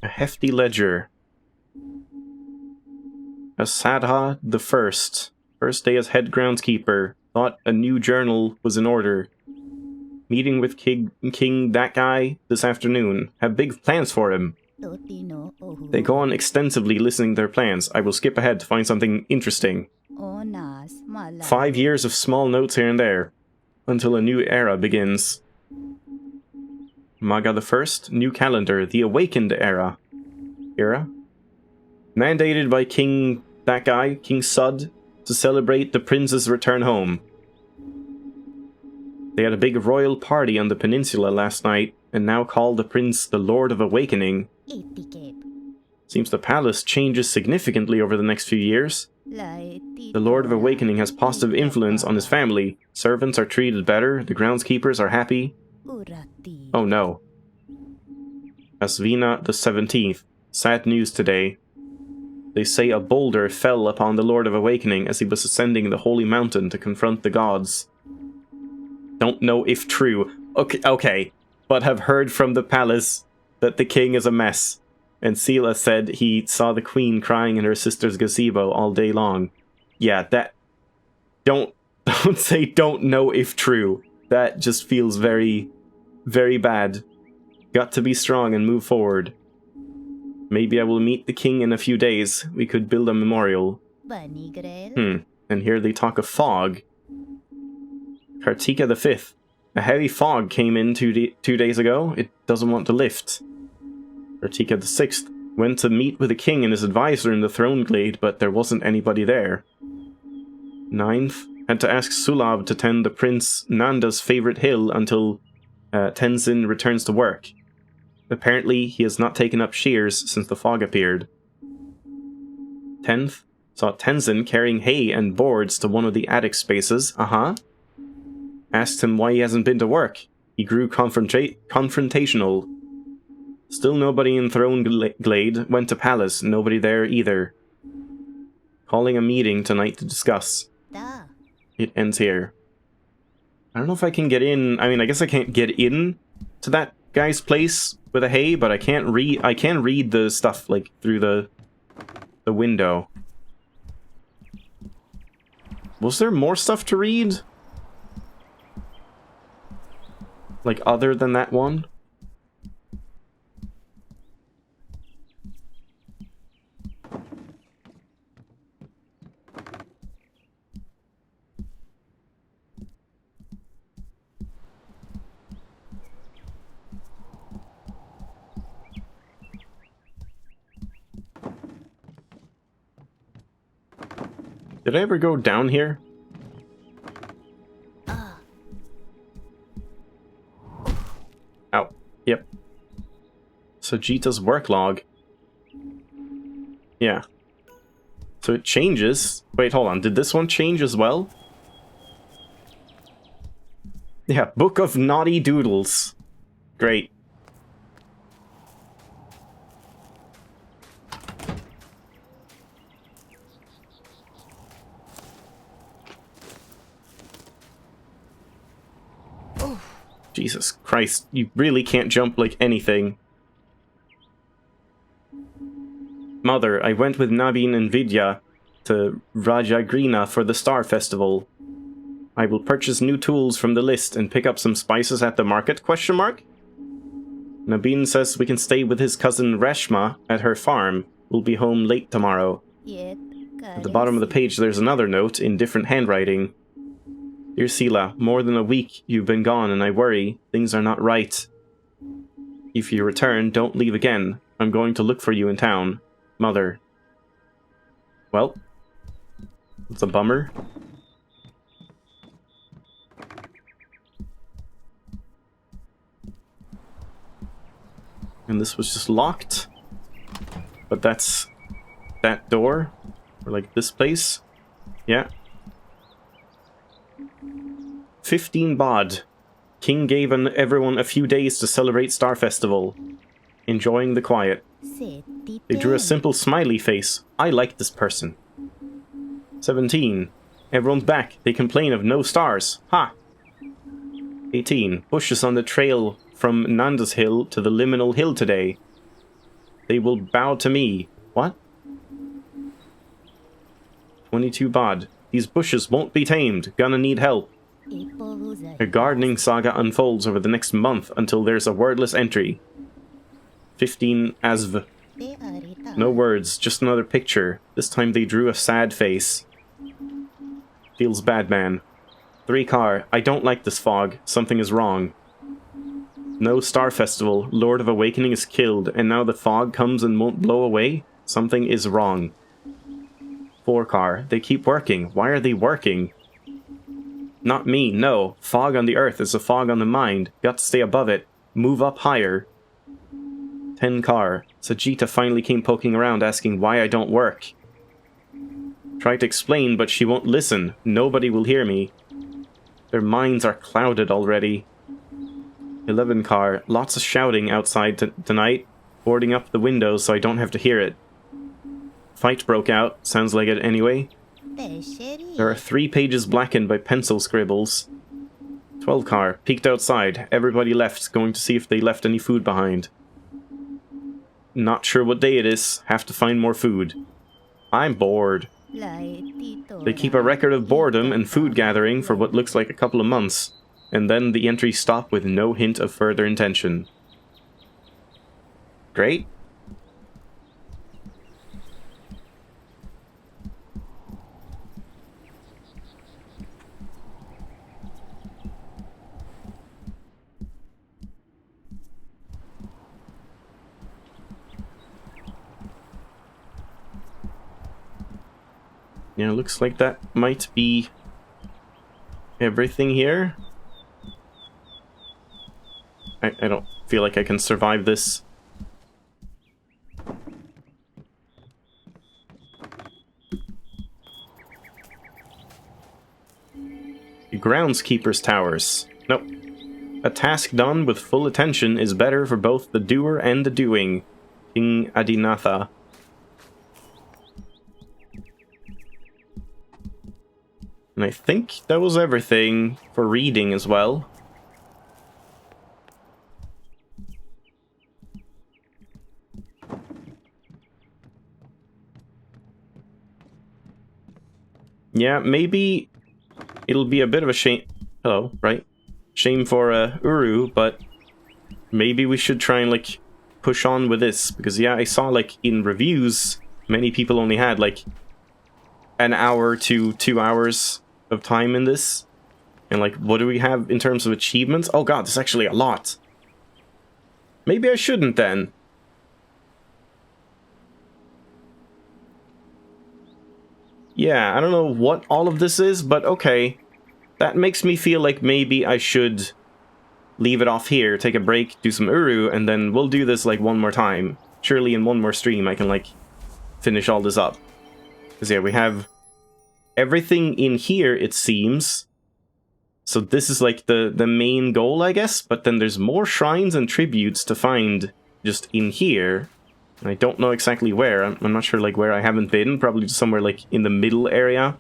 A hefty ledger. Asadha the First day as head groundskeeper, thought a new journal was in order. Meeting with King that guy this afternoon. Have big plans for him. They go on extensively listening to their plans. I will skip ahead to find something interesting. 5 years of small notes here and there, until a new era begins. Maga the First, new calendar, the awakened era. Mandated by King that guy, King Sud, to celebrate the prince's return home. They had a big royal party on the peninsula last night, and now call the prince the Lord of Awakening. Seems the palace changes significantly over the next few years. The Lord of Awakening has positive influence on his family. Servants are treated better, the groundskeepers are happy. Oh no. Asvina the 17th. Sad news today. They say a boulder fell upon the Lord of Awakening as he was ascending the holy mountain to confront the gods. Don't know if true. Okay, but have heard from the palace that the king is a mess. And Sela said he saw the queen crying in her sister's gazebo all day long. Yeah, that... Don't say don't know if true. That just feels very, very bad. Got to be strong and move forward. Maybe I will meet the king in a few days. We could build a memorial. And here they talk of fog. Kartika the 5th. A heavy fog came in 2 days ago. It doesn't want to lift. Kartika the 6th. Went to meet with the king and his advisor in the throne glade, but there wasn't anybody there. 9th. Had to ask Sulab to tend the Prince Nanda's favorite hill until Tenzin returns to work. Apparently, he has not taken up shears since the fog appeared. 10th. Saw Tenzin carrying hay and boards to one of the attic spaces. Asked him why he hasn't been to work. He grew confrontational. Still nobody in Throne Glade. Went to Palace. Nobody there either. Calling a meeting tonight to discuss. It ends here. I don't know if I can get in. I mean, I guess I can't get in to that guy's place with a hay, but I can read the stuff like through the window. Was there more stuff to read? Like other than that one? Did I ever go down here? Ow. Yep. Sajita's work log. Yeah. So it changes. Wait, hold on. Did this one change as well? Yeah, Book of Naughty Doodles. Great. Jesus Christ, you really can't jump like anything. Mother, I went with Nabin and Vidya to Rajagrina for the Star Festival. I will purchase new tools from the list and pick up some spices at the market, ? Nabin says we can stay with his cousin Reshma at her farm. We'll be home late tomorrow. At the bottom of the page there's another note in different handwriting. Dear Sila, more than a week you've been gone and I worry. Things are not right. If you return, don't leave again. I'm going to look for you in town. Mother. Well, it's a bummer. And this was just locked. But that's that door. Or like this place. Yeah. 15 baud. King gave everyone a few days to celebrate Star Festival. Enjoying the quiet. They drew a simple smiley face. I like this person. 17. Everyone's back. They complain of no stars. Ha! 18. Bushes on the trail from Nanda's Hill to the Liminal Hill today. They will bow to me. What? 22 baud. These bushes won't be tamed. Gonna need help. A gardening saga unfolds over the next month until there's a wordless entry. 15 asv. No words, just another picture. This time they drew a sad face. Feels bad, man. 3 car. I don't like this fog. Something is wrong. No Star Festival. Lord of Awakening is killed, and now the fog comes and won't blow away? Something is wrong. 4 car. They keep working. Why are they working? Not me, no. Fog on the earth is a fog on the mind. Got to stay above it. Move up higher. 10 car. Sajita finally came poking around asking why I don't work. Tried to explain, but she won't listen. Nobody will hear me. Their minds are clouded already. 11 car. Lots of shouting outside tonight. Boarding up the windows so I don't have to hear it. Fight broke out. Sounds like it anyway. There are 3 pages blackened by pencil scribbles. 12 car. Peeked outside. Everybody left. Going to see if they left any food behind. Not sure what day it is. Have to find more food. I'm bored. They keep a record of boredom and food gathering for what looks like a couple of months. And then the entries stop with no hint of further intention. Great. Yeah, looks like that might be everything here. I don't feel like I can survive this. The groundskeeper's towers. Nope. A task done with full attention is better for both the doer and the doing. King Adinatha. And I think that was everything for reading as well. Yeah, maybe it'll be a bit of a shame. Hello, right? Shame for Uru, but maybe we should try and like push on with this, because yeah, I saw like in reviews many people only had like an hour to 2 hours of time in this. And like, what do we have in terms of achievements? Oh god, there's actually a lot. Maybe I shouldn't then. yeah, I don't know what all of this is, but okay. That makes me feel like maybe I should leave it off here, take a break, do some Uru, and then we'll do this like one more time. Surely in one more stream I can like finish all this up. Because yeah, we have everything in here, it seems. So this is like the main goal, I guess, but then there's more shrines and tributes to find just in here. And I don't know exactly where. I'm not sure like where I haven't been, probably just somewhere like in the middle area.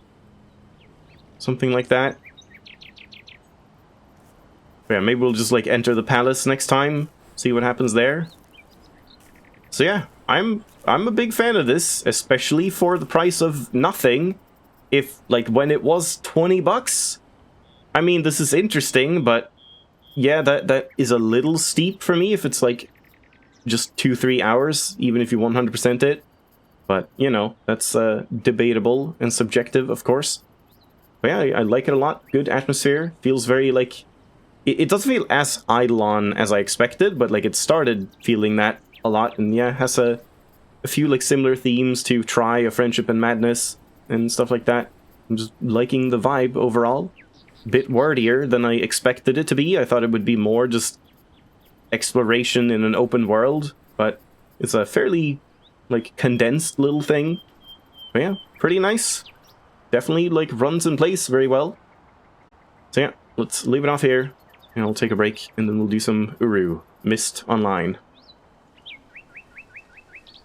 Something like that. But yeah, maybe we'll just like enter the palace next time, see what happens there. So yeah, I'm a big fan of this, especially for the price of nothing. If like when it was 20 bucks, I mean, this is interesting, but yeah, that is a little steep for me if it's like just 2-3 hours, even if you 100% it. But you know, that's debatable and subjective, of course. But yeah, I like it a lot. Good atmosphere. Feels very like it doesn't feel as Eidolon as I expected, but like it started feeling that a lot, and yeah, has a few like similar themes to Try, A Friendship and Madness and stuff like that. I'm just liking the vibe overall. Bit wordier than I expected it to be. I thought it would be more just exploration in an open world, but it's a fairly like condensed little thing. But yeah, pretty nice. Definitely like runs in place very well. So yeah, let's leave it off here, and I'll take a break, and then we'll do some Uru Mist Online.